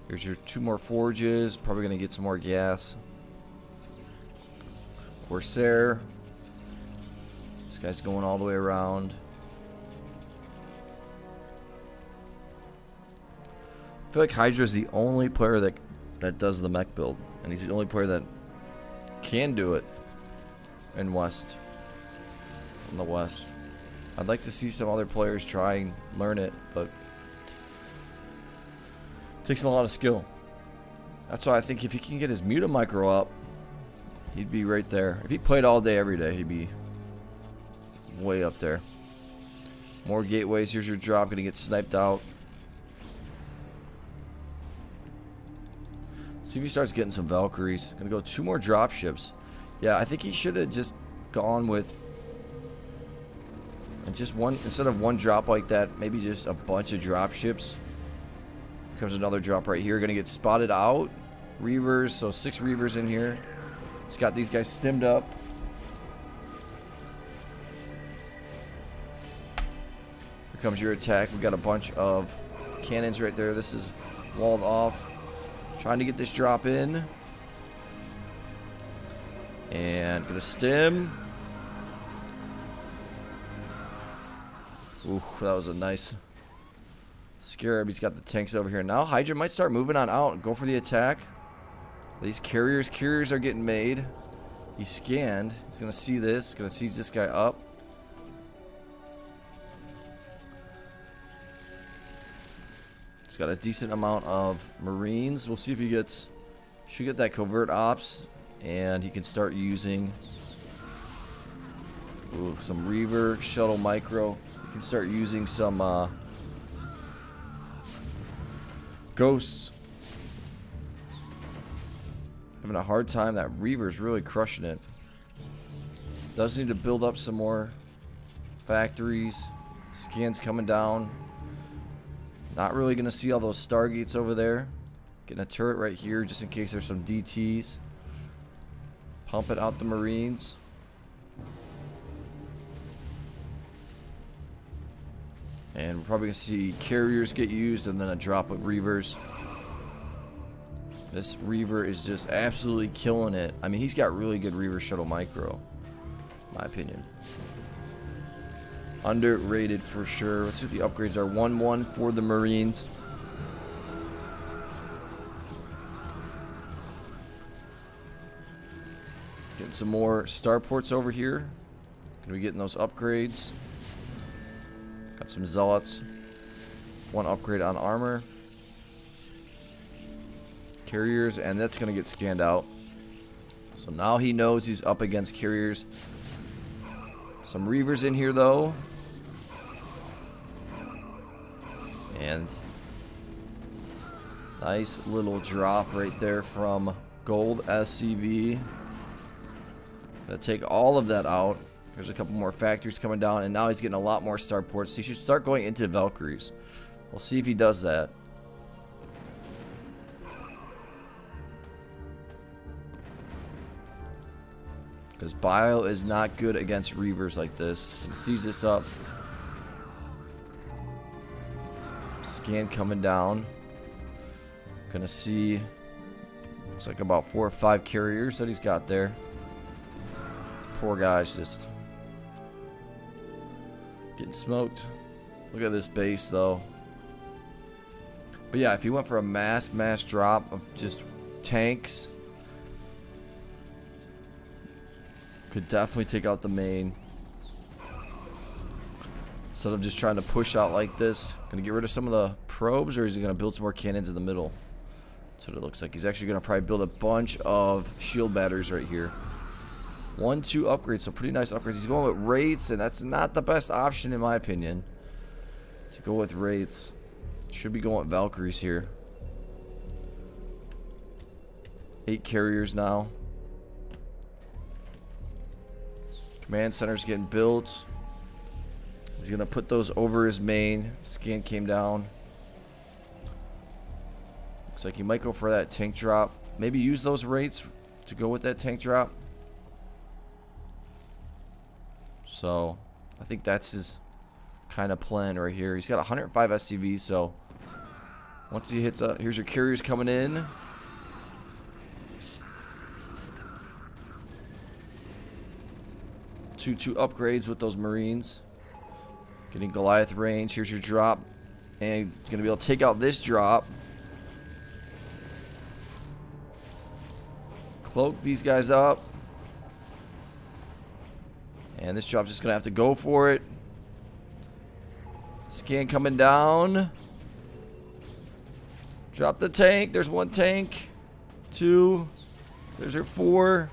Speaker 1: Here's your 2 more forges. Probably going to get some more gas. Corsair. This guy's going all the way around. I feel like Hydra's the only player that does the mech build. And he's the only player that can do it in the West. I'd like to see some other players try and learn it, but it takes a lot of skill. That's why I think if he can get his Muta Micro up, he'd be right there. If he played all day, every day, he'd be way up there. More gateways. Here's your drop. Gonna get sniped out. See if he starts getting some Valkyries. Gonna go 2 more drop ships. Yeah, I think he should have just gone with just one, instead of 1 drop like that, maybe just a bunch of drop ships. Here comes another drop right here. Gonna get spotted out. Reavers, so 6 Reavers in here. He's got these guys stemmed up. Here comes your attack. We got a bunch of cannons right there. This is walled off. Trying to get this drop in. And gonna stem. Ooh, that was a nice scarab. He's got the tanks over here. Now Hydra might start moving on out and go for the attack. These carriers are getting made. He scanned. He's gonna see this. Gonna seize this guy up. He's got a decent amount of Marines. We'll see if he should get that covert ops, and he can start using some Reaver shuttle micro. He can start using some ghosts. Having a hard time. That Reaver's really crushing it. Does need to build up some more factories. Scans coming down. Not really going to see all those Stargates over there. Getting a turret right here just in case there's some DTs. Pumping out the Marines. And we're probably going to see carriers get used and then a drop of Reavers. This Reaver is just absolutely killing it. I mean, he's got really good Reaver shuttle micro, in my opinion. Underrated for sure. Let's see what the upgrades are. 1-1 for the Marines. Getting some more starports over here. Gonna be getting those upgrades. Got some zealots. 1 upgrade on armor. Carriers, and that's going to get scanned out. So now he knows he's up against carriers. Some Reavers in here, though. And nice little drop right there from GOLDSCV. Gonna take all of that out. There's a couple more factories coming down, and now he's getting a lot more starports. He should start going into Valkyries. We'll see if he does that. Because Bio is not good against Reavers like this. He sees this up. Scan coming down. Gonna see, looks like about 4 or 5 carriers that he's got there. This poor guy's just getting smoked. Look at this base though. But yeah, if he went for a mass drop of just tanks, could definitely take out the main. Instead of just trying to push out like this. Gonna get rid of some of the probes, or is he gonna build some more cannons in the middle? That's what it looks like. He's actually gonna probably build a bunch of shield batteries right here. 1, 2 upgrades, so pretty nice upgrades. He's going with rates, and that's not the best option in my opinion. To go with rates. Should be going with Valkyries here. 8 carriers now. Command center's getting built. He's gonna put those over his main. Scan came down. Looks like he might go for that tank drop. Maybe use those rates to go with that tank drop. So I think that's his kind of plan right here. He's got 105 SCVs, so once he hits here's your carriers coming in. Two upgrades with those Marines. Getting Goliath range. Here's your drop. And you're going to be able to take out this drop. Cloak these guys up. And this drop's just going to have to go for it. Scan coming down. Drop the tank. There's 1 tank. 2. There's your 4.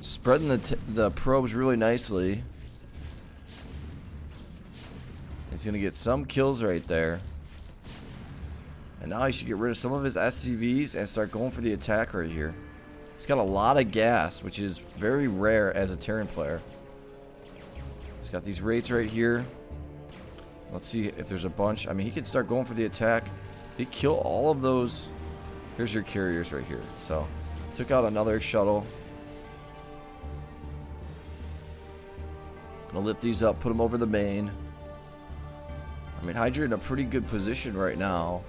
Speaker 1: Spreading the probes really nicely. He's going to get some kills right there. And now he should get rid of some of his SCVs and start going for the attack right here. He's got a lot of gas, which is very rare as a Terran player. He's got these rates right here. Let's see if there's a bunch. I mean, he can start going for the attack. He kill all of those. Here's your carriers right here. So, took out another shuttle. Gonna lift these up, put them over the main. I mean, HYDRA in a pretty good position right now.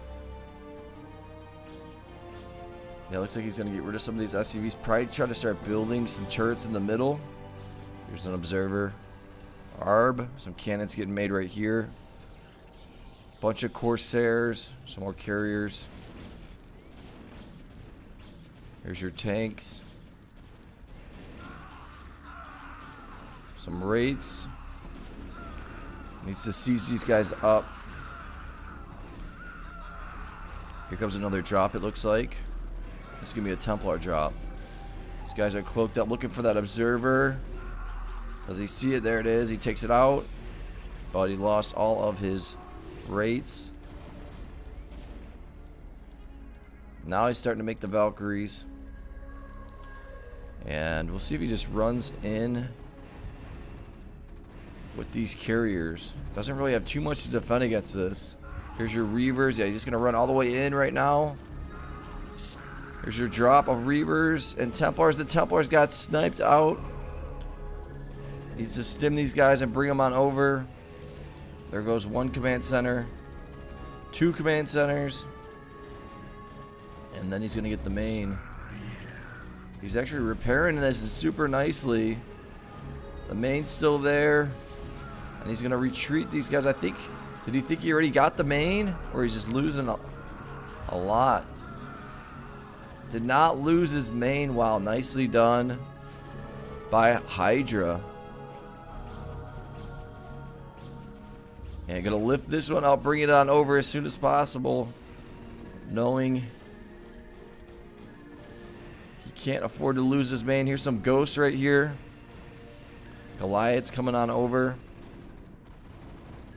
Speaker 1: Yeah, looks like he's going to get rid of some of these SCVs. Probably try to start building some turrets in the middle. Here's an observer. Arb. Some cannons getting made right here. Bunch of Corsairs. Some more carriers. Here's your tanks. Some rates. Needs to seize these guys up. Here comes another drop, it looks like. This is going to be a Templar drop. These guys are cloaked up looking for that observer. Does he see it? There it is. He takes it out. But he lost all of his rates. Now he's starting to make the Valkyries. And we'll see if he just runs in with these carriers. Doesn't really have too much to defend against this. Here's your Reavers. Yeah, he's just going to run all the way in right now. Here's your drop of Reavers and Templars. The Templars got sniped out. Needs to stim these guys and bring them on over. There goes 1 command center. 2 command centers. And then he's going to get the main. He's actually repairing this super nicely. The main's still there. And he's going to retreat these guys. I think, did he think he already got the main? Or he's just losing a lot. Did not lose his main. Wow, nicely done by HYDRA. And gonna lift this one up, bring it on over as soon as possible. knowing he can't afford to lose his main. Here's some ghosts right here. Goliath's coming on over.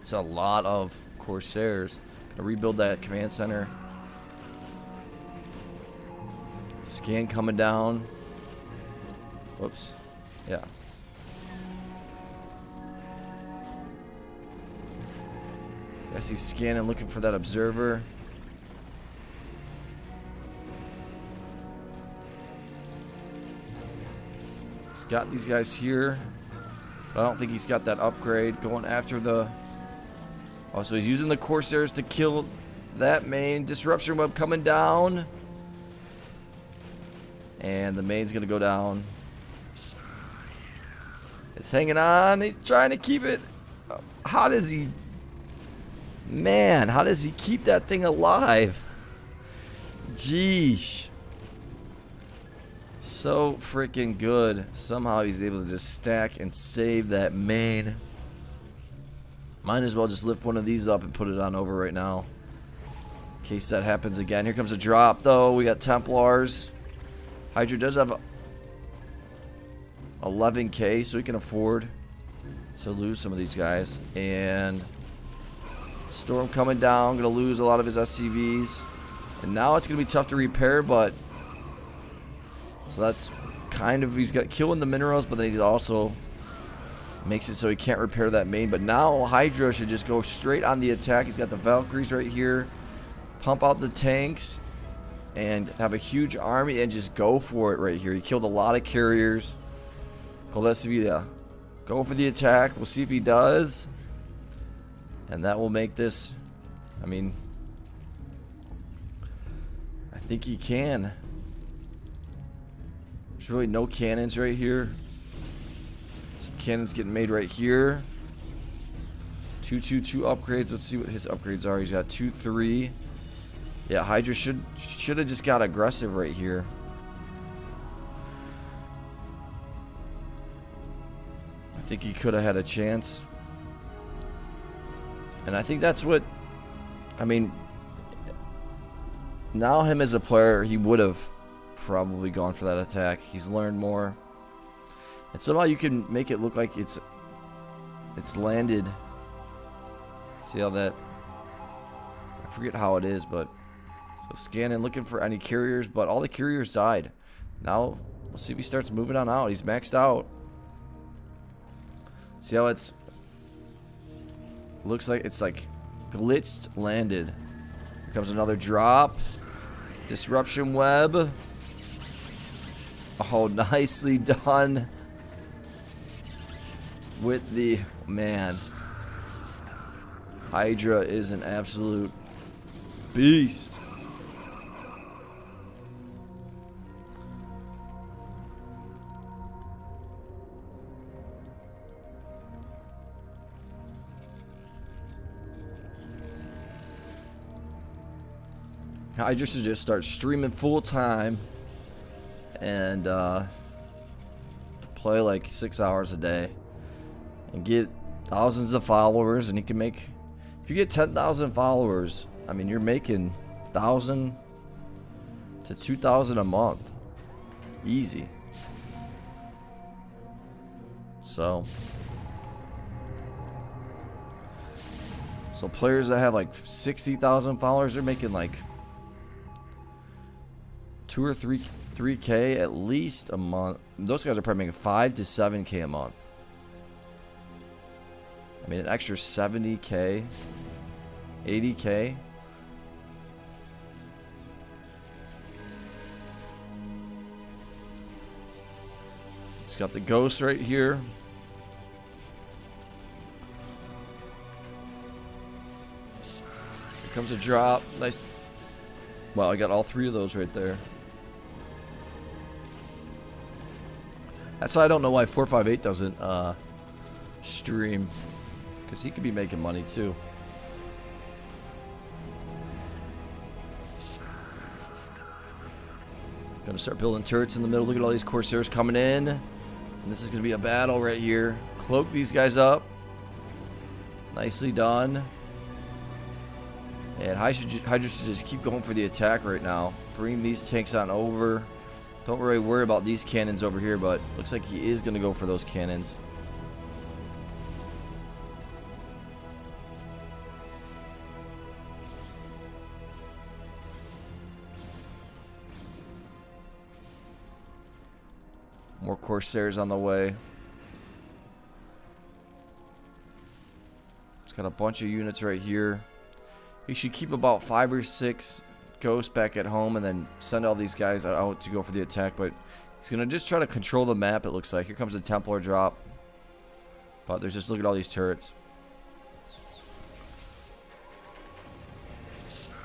Speaker 1: It's a lot of Corsairs. Gonna rebuild that command center. Scan coming down. Whoops. Yeah. Guess he's scanning, looking for that observer. He's got these guys here. But I don't think he's got that upgrade. Going after the... Oh, so he's using the Corsairs to kill that main. Disruption web coming down. And the main's going to go down. It's hanging on. He's trying to keep it. How does he... Man, how does he keep that thing alive? Jeez. So freaking good. Somehow he's able to just stack and save that main. Might as well just lift one of these up and put it on over right now, in case that happens again. Here comes a drop though. We got Templars. Hydra does have 11k, so he can afford to lose some of these guys. And Storm coming down, gonna lose a lot of his SCVs. And now it's gonna be tough to repair, but so that's kind of, he's got killing the minerals, but then he also makes it so he can't repair that main. But now Hydra should just go straight on the attack. He's got the Valkyries right here. Pump out the tanks and have a huge army and just go for it right here. He killed a lot of carriers. GOLDSCV, yeah. Go for the attack. We'll see if he does. And that will make this, I mean, I think he can. There's really no cannons right here. Some cannons getting made right here. 2 upgrades. Let's see what his upgrades are. He's got 2, 3. Yeah, Hydra should have just got aggressive right here. I think he could have had a chance. And I think that's what, I mean, now him as a player, he would have probably gone for that attack. He's learned more. And somehow you can make it look like it's landed. See how that, I forget how it is, but so scanning, looking for any carriers, but all the carriers died. Now we'll see if he starts moving on out. He's maxed out. See how it's, looks like it's like glitched landed. Here comes another drop. Disruption web. Oh, nicely done with the, man, Hydra is an absolute beast. I should just start streaming full time and play like 6 hours a day and get thousands of followers. And you can make, if you get 10,000 followers, I mean, you're making 1,000 to 2,000 a month, easy. So players that have like 60,000 followers, they're making like 2 or 3k at least a month. Those guys are probably making 5 to 7k a month. I mean, an extra 70k, 80k. It's got the ghost right here. Here comes a drop. Nice. Wow, I got all 3 of those right there. That's why I don't know why 458 doesn't stream, because he could be making money too. Gonna start building turrets in the middle. Look at all these Corsairs coming in, and this is gonna be a battle right here. Cloak these guys up. Nicely done. And Hydra should just keep going for the attack right now. Bring these tanks on over. Don't really worry about these cannons over here, but looks like he is going to go for those cannons. More Corsairs on the way. It's got a bunch of units right here. He should keep about 5 or 6 ghosts back at home and then send all these guys out to go for the attack. But he's going to just try to control the map, it looks like. Here comes the Templar drop. But there's just, look at all these turrets.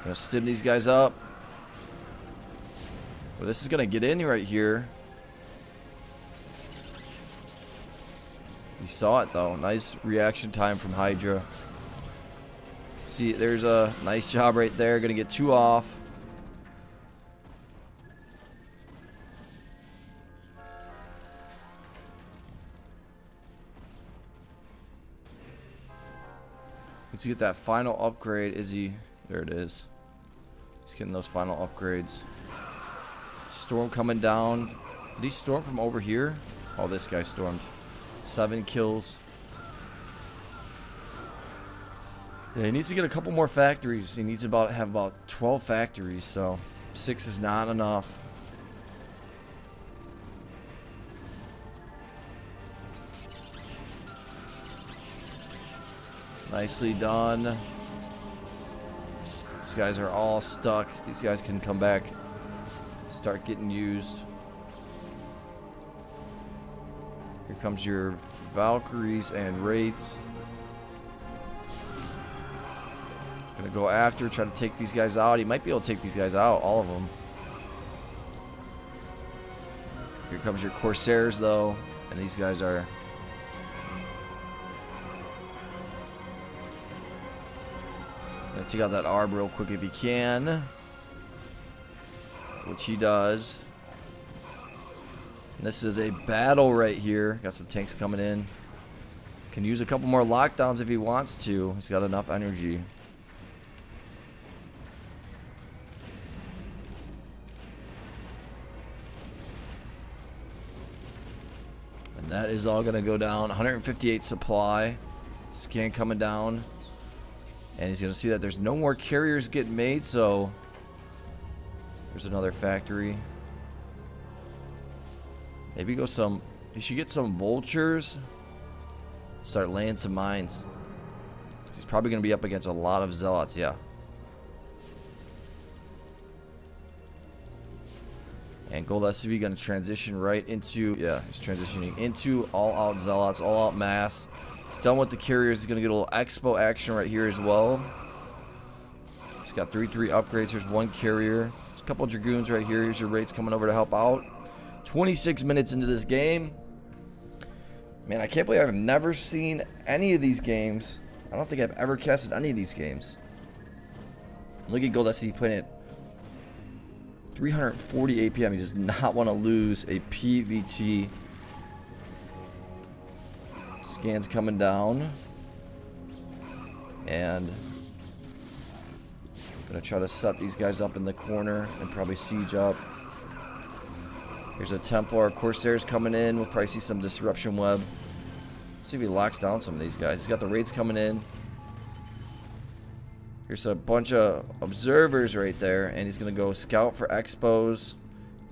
Speaker 1: Gonna stim these guys up. Well, this is going to get in right here. He saw it though. Nice reaction time from Hydra. See, there's a nice job right there. Gonna get 2 off. Let's get that final upgrade. Is he? There it is. He's getting those final upgrades. Storm coming down. Did he storm from over here? Oh, this guy stormed. 7 kills. Yeah, he needs to get a couple more factories. He needs to have about 12 factories, so 6 is not enough. Nicely done. These guys are all stuck. These guys can come back, start getting used. Here comes your Valkyries and Wraiths. Gonna go after, try to take these guys out. He might be able to take these guys out, all of them. Here comes your Corsairs though, and these guys are... Gonna take out that Arb real quick if he can. Which he does. And this is a battle right here. Got some tanks coming in. Can use a couple more lockdowns if he wants to. He's got enough energy. And that is all going to go down. 158 supply. Scan coming down. And he's going to see that there's no more carriers getting made, so there's another factory. Maybe go some... He should get some vultures. Start laying some mines. He's probably going to be up against a lot of zealots, yeah. And GOLDSCV going to transition right into... Yeah, he's transitioning into all-out zealots, all-out mass. He's done with the carriers. He's going to get a little expo action right here as well. He's got 3-3 upgrades. Here's 1 carrier. There's a couple of dragoons right here. Here's your Wraiths coming over to help out. 26 minutes into this game. Man, I can't believe I've never seen any of these games. I don't think I've ever casted any of these games. Look at GOLDSCV putting it 340 APM. He does not want to lose a PVT. Scans coming down. And gonna try to set these guys up in the corner and probably siege up. Here's a Templar. Corsairs coming in. We'll probably see some disruption web. Let's see if he locks down some of these guys. He's got the raids coming in. Here's a bunch of observers right there. And he's going to go scout for expos.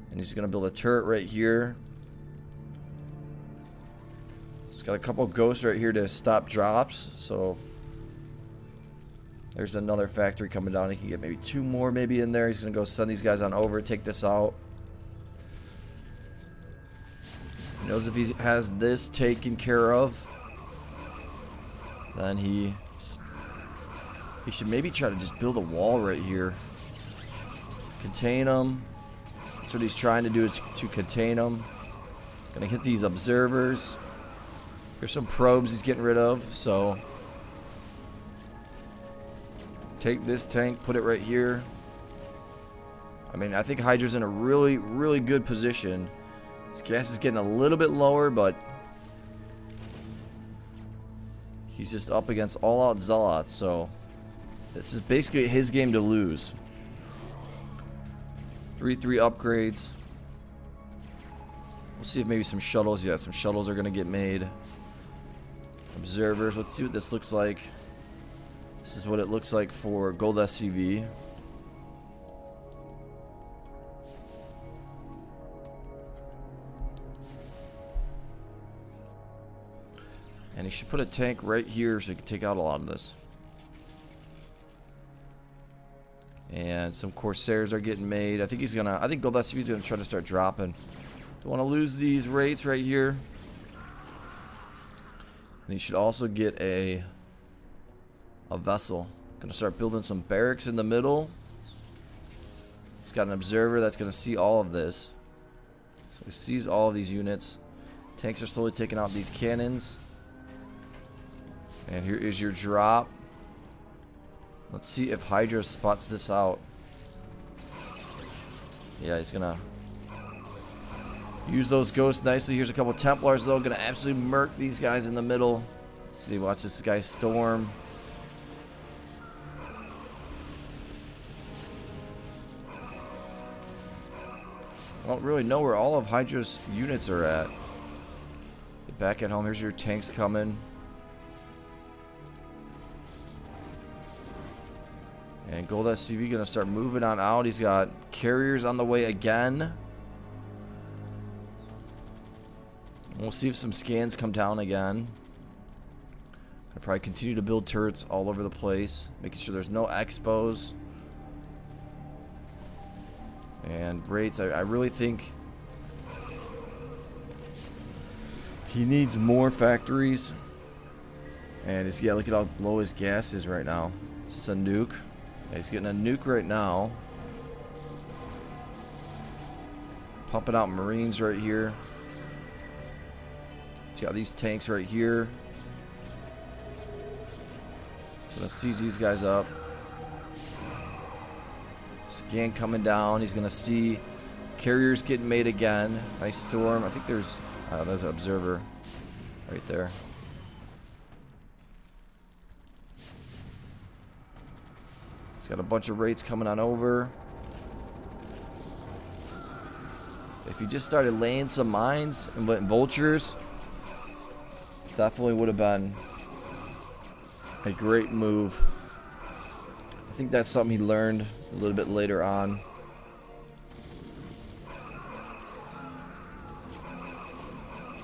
Speaker 1: And he's going to build a turret right here. It's got a couple ghosts right here to stop drops. So there's another factory coming down. He can get maybe 2 more maybe in there. He's going to go send these guys on over. Take this out. He knows if he has this taken care of, then he should maybe try to just build a wall right here. Contain them. That's what he's trying to do, is to contain them. Gonna hit these observers. There's some probes he's getting rid of, so take this tank, put it right here. I mean, I think Hydra's in a really, really good position. His gas is getting a little bit lower, but he's just up against all-out zealots, so This is basically his game to lose. 3-3 upgrades. We'll see if maybe some shuttles. Yeah, some shuttles are going to get made. Observers. Let's see what this looks like. This is what it looks like for GOLDSCV. And he should put a tank right here so he can take out a lot of this. And some Corsairs are getting made. I think GOLDSCV is gonna try to start dropping. Don't want to lose these rates right here. And he should also get a vessel. Gonna start building some barracks in the middle. He's got an observer that's gonna see all of this. So he sees all of these units. Tanks are slowly taking out these cannons. And here is your drop. Let's see if HYDRA spots this out. Yeah, he's gonna use those ghosts nicely. Here's a couple Templars though. Gonna absolutely murk these guys in the middle. See, watch this guy storm. I don't really know where all of HYDRA's units are at. Get back at home. Here's your tanks coming. And GOLDSCV gonna start moving on out. He's got carriers on the way again. We'll see if some scans come down again. I'll probably continue to build turrets all over the place, making sure there's no expos. And rates, I really think he needs more factories. And yeah, look at how low his gas is right now. Is this a nuke? Yeah, he's getting a nuke right now. Pumping out Marines right here. He's got these tanks right here. Gonna seize these guys up. Scan coming down. He's gonna see carriers getting made again. Nice storm. I think there's an observer right there. He's got a bunch of rates coming on over. If he just started laying some mines and went vultures, definitely would have been a great move. I think that's something he learned a little bit later on.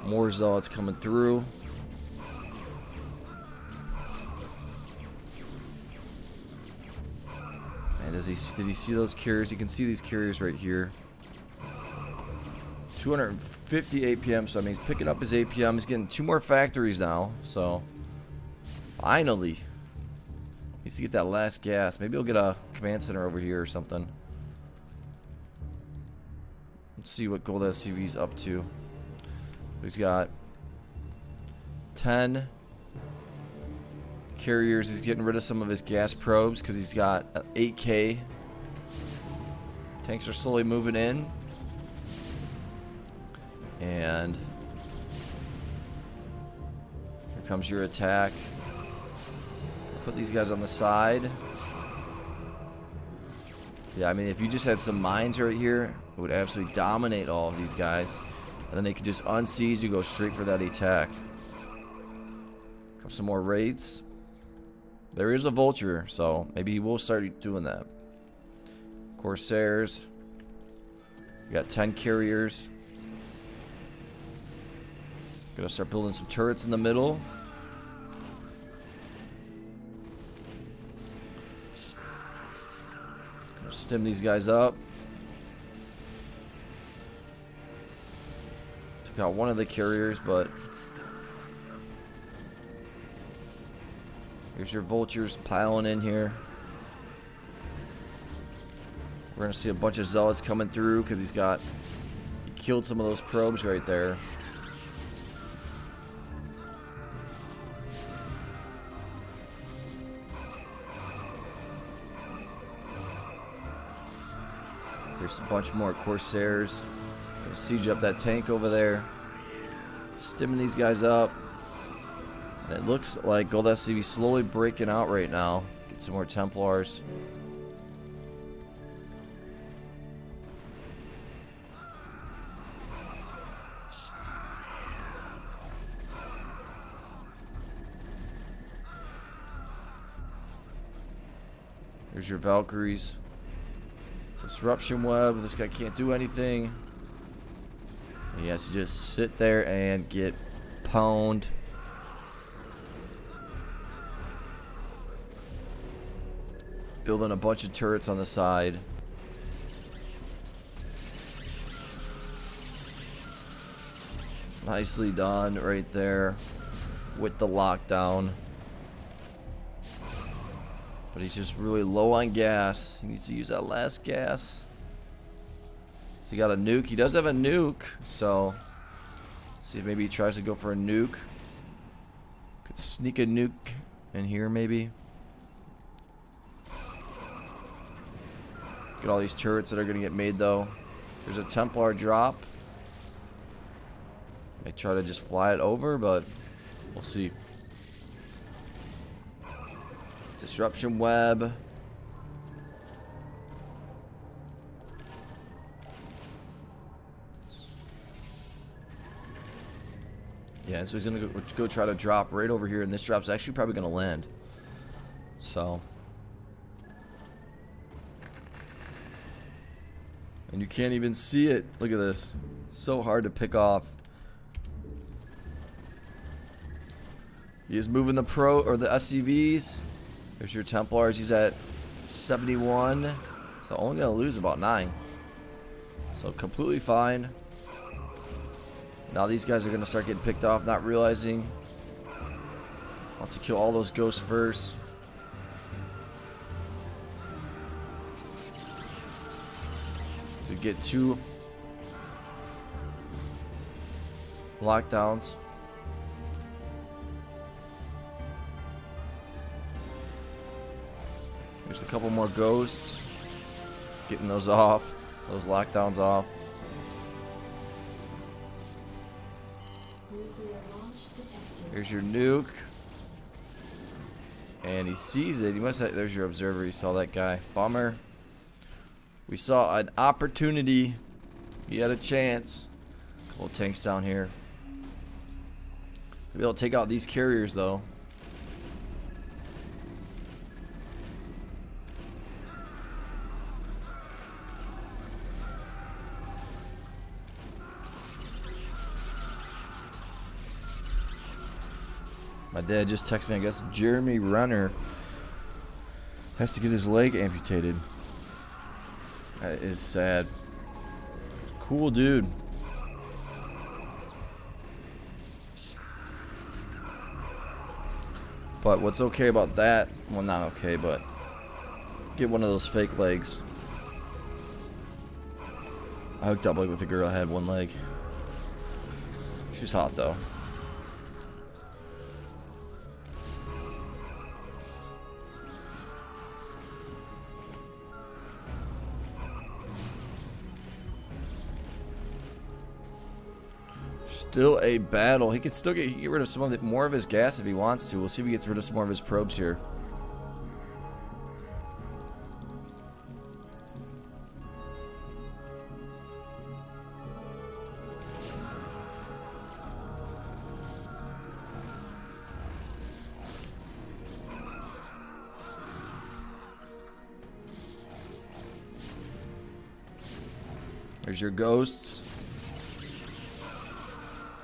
Speaker 1: More zealots coming through. And did he see those carriers? You can see these carriers right here. 250 APM, so I mean he's picking up his APM. He's getting 2 more factories now, so finally needs to get that last gas. Maybe he'll get a command center over here or something. Let's see what GOLDSCV's up to. He's got 10 carriers. He's getting rid of some of his gas probes because he's got 8K. Tanks are slowly moving in. And here comes your attack. Put these guys on the side. Yeah, I mean, if you just had some mines right here, it would absolutely dominate all of these guys. And then they could just unsiege you, go straight for that attack. Come some more raids. There is a vulture, so maybe he will start doing that. Corsairs. We got 10 carriers. Gonna start building some turrets in the middle. Gonna stem these guys up. Took out one of the carriers, but here's your vultures piling in here. We're gonna see a bunch of zealots coming through because he killed some of those probes right there. There's a bunch more Corsairs. Gonna siege up that tank over there. Stimming these guys up. And it looks like GOLDSCV slowly breaking out right now. Get some more Templars. There's your Valkyries. Disruption web. This guy can't do anything. He has to just sit there and get pwned. Building a bunch of turrets on the side. Nicely done right there with the lockdown. But he's just really low on gas. He needs to use that last gas. So he got a nuke. He does have a nuke. So see if maybe he tries to go for a nuke. Could sneak a nuke in here maybe. Get all these turrets that are going to get made though. There's a Templar drop. May try to just fly it over, but we'll see. Disruption web. Yeah, so he's gonna go try to drop right over here, and this drop's actually probably gonna land. So, and you can't even see it. Look at this. So hard to pick off. He's moving the pro or the SCVs. There's your Templars. He's at 71. So only gonna lose about 9. So completely fine. Now these guys are gonna start getting picked off, not realizing. Wants to kill all those ghosts first. To get 2 lockdowns. There's a couple more ghosts. Getting those off. Those lockdowns off. Here's your nuke. And he sees it. He must have, there's your observer. He saw that guy. Bummer. We saw an opportunity. He had a chance. Couple tanks down here. Maybe I'll take out these carriers though. My dad just texted me, I guess Jeremy Renner has to get his leg amputated. That is sad. Cool dude. But what's okay about that? Well, not okay, but get one of those fake legs. I hooked up with a girl that had one leg. She's hot though. Still a battle. He can still get rid of some of more of his gas if he wants to. We'll see if he gets rid of some more of his probes here. There's your ghosts.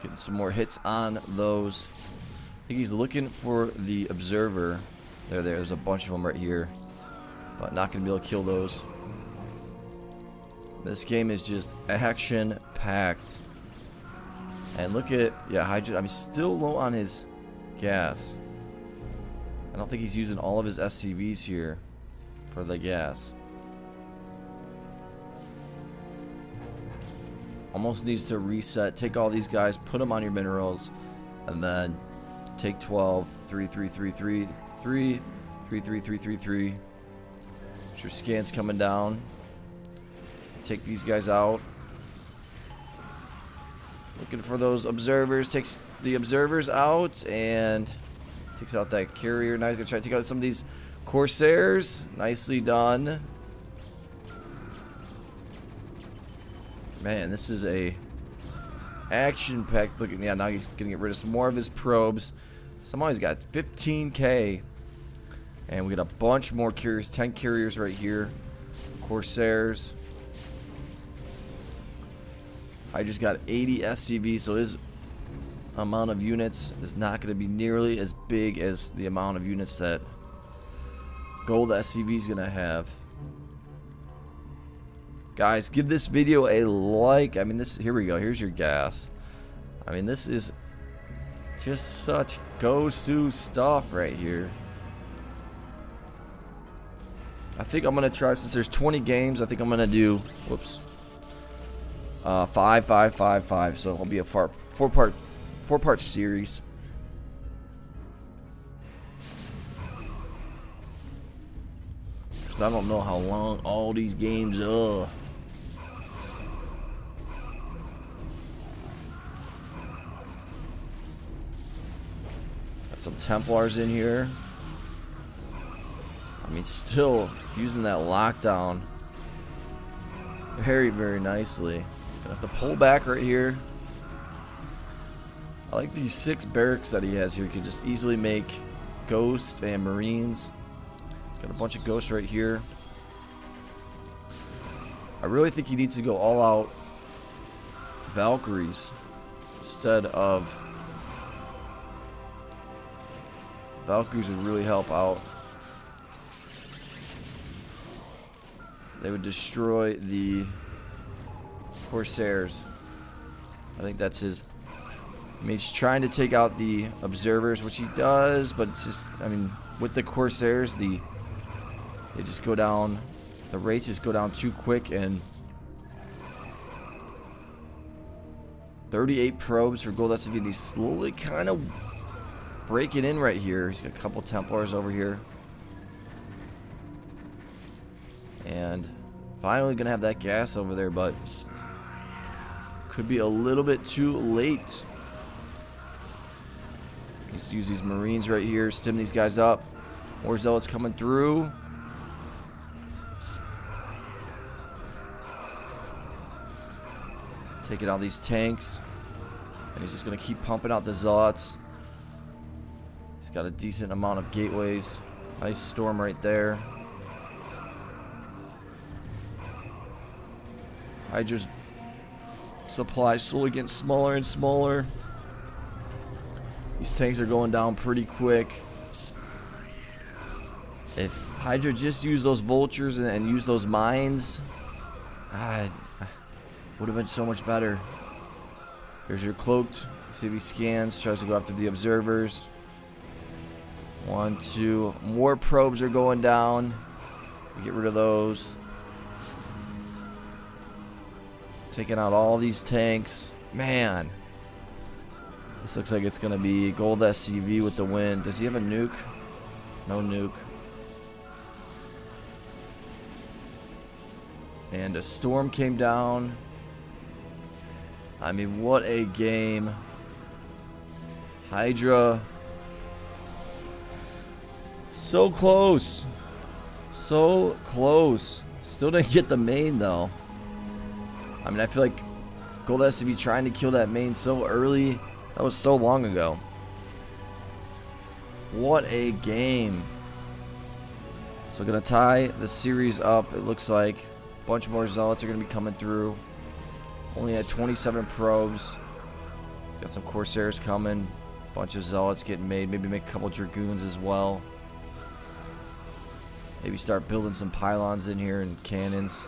Speaker 1: Getting some more hits on those. I think he's looking for the observer. There's a bunch of them right here. But not going to be able to kill those. This game is just action-packed. And look at, yeah, HYDRA. I'm still low on his gas. I don't think he's using all of his SCVs here for the gas. Almost needs to reset. Take all these guys, put them on your minerals, and then take 12, 3, 3, 3, 3, 3, 3, 3, 3, 3, 3. Your scans coming down. Take these guys out. Looking for those observers. Takes the observers out and takes out that carrier. Now he's gonna try to take out some of these Corsairs, nicely done. Man, this is a action-packed look at. Yeah, now he's gonna get rid of some more of his probes. Somehow he's got 15k, and we got a bunch more carriers. 10 carriers right here. Corsairs. I just got 80 SCV, so his amount of units is not going to be nearly as big as the amount of units that Gold SCV is going to have. Guys, give this video a like. I mean, this, here we go. Here's your gas. I mean, this is just such GOSU stuff right here. I think I'm going to try, since there's 20 games, I think I'm going to do, whoops, 5, 5, 5, 5. So it'll be a four-part series. Because I don't know how long all these games are. Got some Templars in here. I mean, still using that lockdown very, very nicely. Gonna have to pull back right here. I like these 6 barracks that he has here. He can just easily make ghosts and marines. He's got a bunch of ghosts right here. I really think he needs to go all out Valkyries instead of Valkyries would really help out. They would destroy the Corsairs. I think that's his. I mean, he's trying to take out the observers, which he does, but it's just, I mean, with the Corsairs, they just go down, the rates just go down too quick, and 38 probes for Gold SCV, and he's slowly kind of breaking in right here. He's got a couple Templars over here. And finally gonna have that gas over there, but could be a little bit too late. Just use these Marines right here, stim these guys up. More Zealots coming through. Taking out these tanks. And he's just gonna keep pumping out the Zealots. He's got a decent amount of gateways. Nice storm right there. Hydra's supply slowly getting smaller and smaller. These tanks are going down pretty quick. If Hydra just used those vultures and used those mines, would have been so much better. There's your cloaked. See if he scans, tries to go after the observers. 1, 2. More probes are going down. Get rid of those. Taking out all these tanks. Man. This looks like it's going to be Gold SCV with the win. Does he have a nuke? No nuke. And a storm came down. I mean, what a game. Hydra. So close. So close. Still didn't get the main, though. I mean, I feel like Gold SCV trying to kill that main so early. That was so long ago. What a game. So gonna tie the series up. It looks like a bunch more Zealots are gonna be coming through. Only had 27 probes. Got some Corsairs coming. Bunch of Zealots getting made. Maybe make a couple Dragoons as well. Maybe start building some pylons in here and cannons.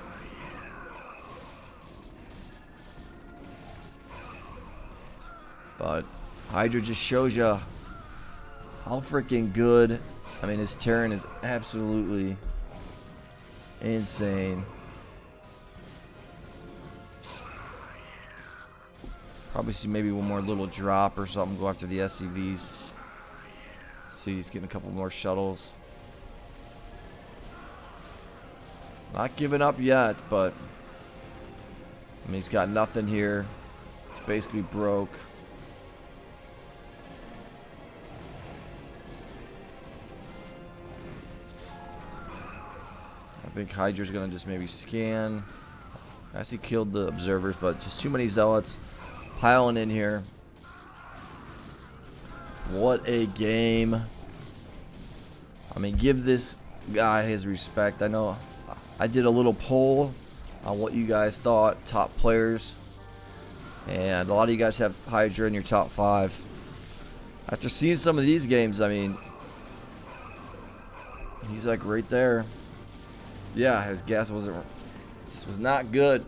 Speaker 1: But Hydra just shows you how freaking good. I mean, his Terran is absolutely insane. Probably see maybe one more little drop or something. Go after the SCVs. See, he's getting a couple more shuttles. Not giving up yet, but I mean, he's got nothing here. It's basically broke. think Hydra's gonna just maybe scan. I see killed the observers, but just too many zealots piling in here. What a game. I mean, give this guy his respect. I know I did a little poll on what you guys thought, top players. And a lot of you guys have Hydra in your top 5. After seeing some of these games, I mean, he's like right there. Yeah, his gas just was not good.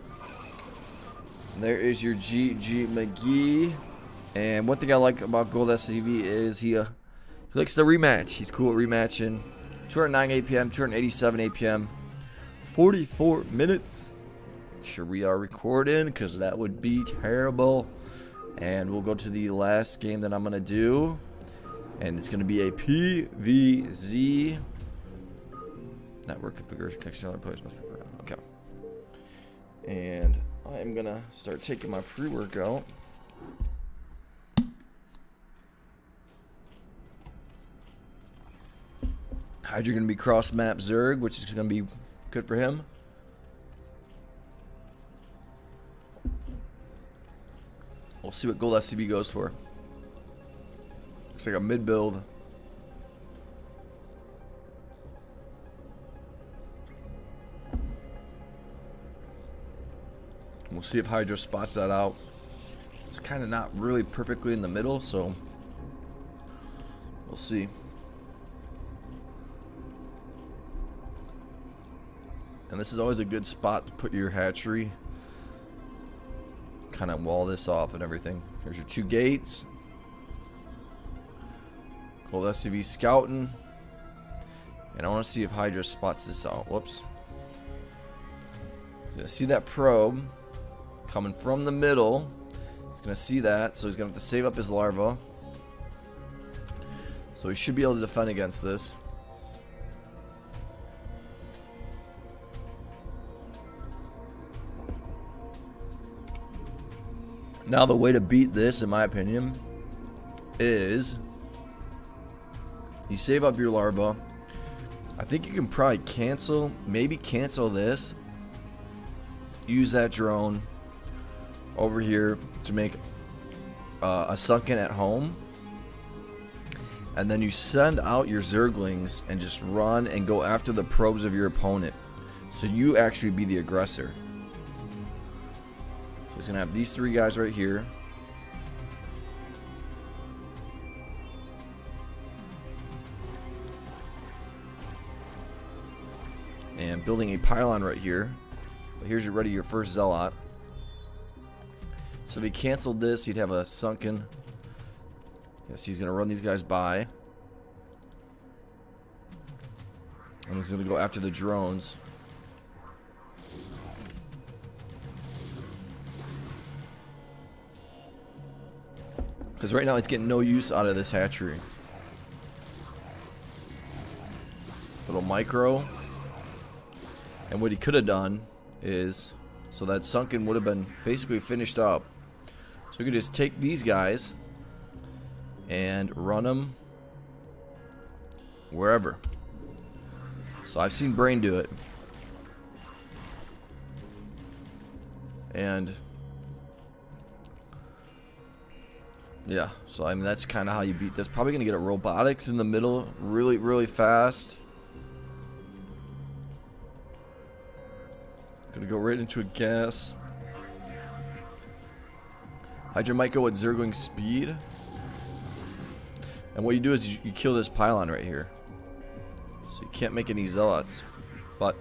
Speaker 1: And there is your GG McGee. And one thing I like about GOLDSCV is he likes the rematch. He's cool at rematching. 209 APM, 287 APM, 44 minutes. Make sure we are recording because that would be terrible. And we'll go to the last game that I'm going to do. And it's going to be a PVZ. Network configuration connection. Other players must be around. Okay. And I'm going to start taking my pre-workout. Hydra going to be cross map Zerg, which is going to be good for him. We'll see what GOLDSCV goes for. Looks like a mid build. We'll see if Hydra spots that out. It's kind of not really perfectly in the middle, so we'll see. And this is always a good spot to put your hatchery. Kind of wall this off and everything. There's your 2 gates. GOLDSCV scouting. And I want to see if Hydra spots this out. Whoops. You see that probe coming from the middle. He's going to see that, so he's going to have to save up his larva. So he should be able to defend against this. Now the way to beat this, in my opinion, is you save up your larva. I think you can probably cancel, maybe cancel this. Use that drone over here to make a sunken at home. And then you send out your Zerglings and just run and go after the probes of your opponent. So you actually be the aggressor. He's going to have these 3 guys right here. And building a pylon right here. But here's your first Zealot. So if he canceled this, he'd have a sunken. Yes, he's going to run these guys by. And he's going to go after the drones. Because right now it's getting no use out of this hatchery. Little micro. And what he could have done is, so that sunken would have been basically finished up. So we could just take these guys and run them wherever. So I've seen Brain do it. And yeah, so I mean that's kind of how you beat this. Probably gonna get a robotics in the middle really fast. Gonna go right into a gas. Hydra might go with Zergling speed. And what you do is you kill this pylon right here. So you can't make any zealots. But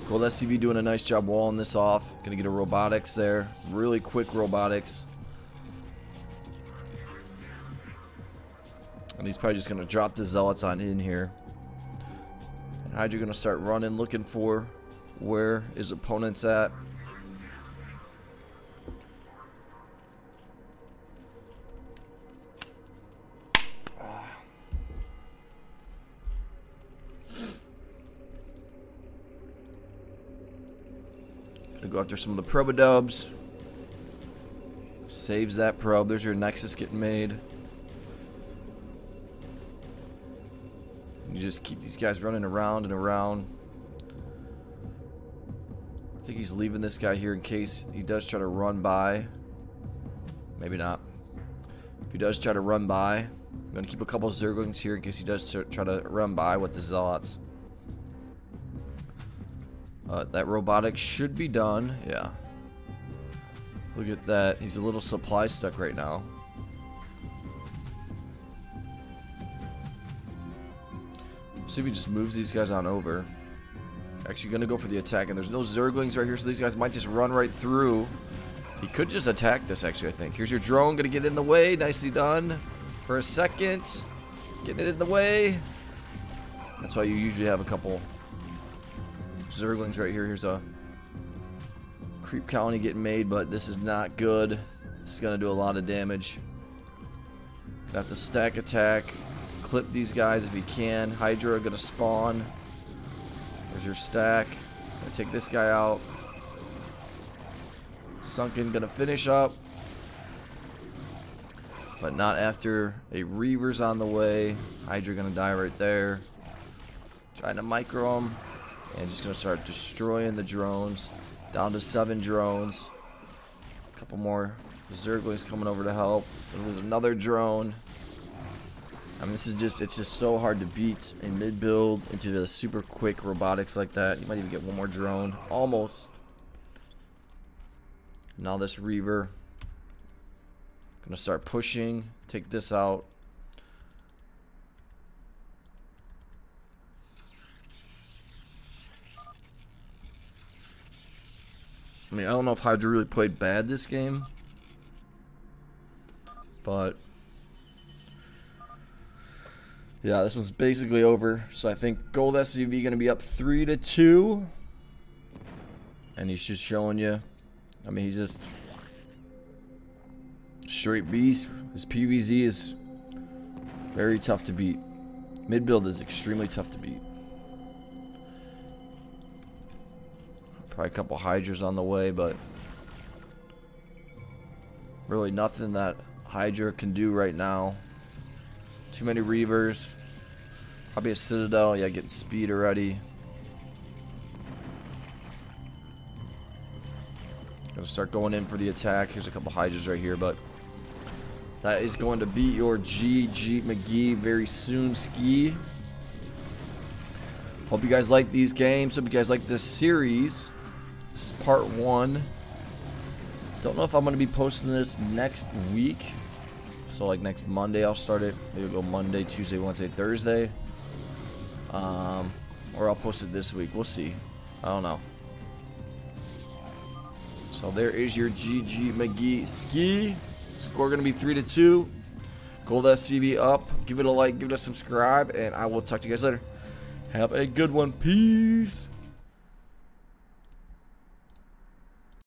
Speaker 1: GOLDSCV doing a nice job walling this off. Gonna get a robotics there. Really quick robotics. And he's probably just going to drop the zealots on in here. And Hydra going to start running, looking for where his opponent's at. Gonna go after some of the probodubs. Saves that probe. There's your nexus getting made. You just keep these guys running around and around. I think he's leaving this guy here in case he does try to run by. Maybe not. If he does try to run by, I'm going to keep a couple of Zerglings here in case he does try to run by with the Zealots. That robotic should be done. Yeah. Look at that. He's a little supply stuck right now. See if he just moves these guys on over. Actually going to go for the attack, and there's no Zerglings right here, so these guys might just run right through. He could just attack this, actually, I think. Here's your drone, going to get in the way. Nicely done. For a second. Getting it in the way. That's why you usually have a couple Zerglings right here. Here's a creep colony getting made, but this is not good. This is going to do a lot of damage. Got the stack attack. Clip these guys if you can. Hydra going to spawn. There's your stack. Gonna take this guy out. Sunken gonna finish up. But not after a Reaver's on the way. Hydra gonna die right there. Trying to micro him. And just gonna start destroying the drones. Down to 7 drones. A couple more Zerglings coming over to help. There's another drone. I mean, this is just, it's just so hard to beat a mid-build into the super quick robotics like that. You might even get one more drone. Almost. Now this Reaver. Gonna start pushing. Take this out. I mean, I don't know if Hydra really played bad this game. But yeah, this one's basically over. So I think GOLDSCV going to be up 3-2. And he's just showing you. I mean, he's just straight beast. His PVZ is very tough to beat. Mid build is extremely tough to beat. Probably a couple Hydras on the way, but really nothing that Hydra can do right now. Too many Reavers. Probably a Citadel. Yeah, getting speed already. Gonna start going in for the attack. Here's a couple Hydras right here, but that is going to beat your GG McGee very soon. Ski. Hope you guys like these games. Hope you guys like this series. This is part 1. Don't know if I'm going to be posting this next week. So like next Monday I'll start it. Maybe it'll go Monday, Tuesday, Wednesday, Thursday. Or I'll post it this week. We'll see. I don't know. So there is your GG McGee ski. Score going to be 3-2. GOLDSCV up. Give it a like. Give it a subscribe. And I will talk to you guys later. Have a good one. Peace.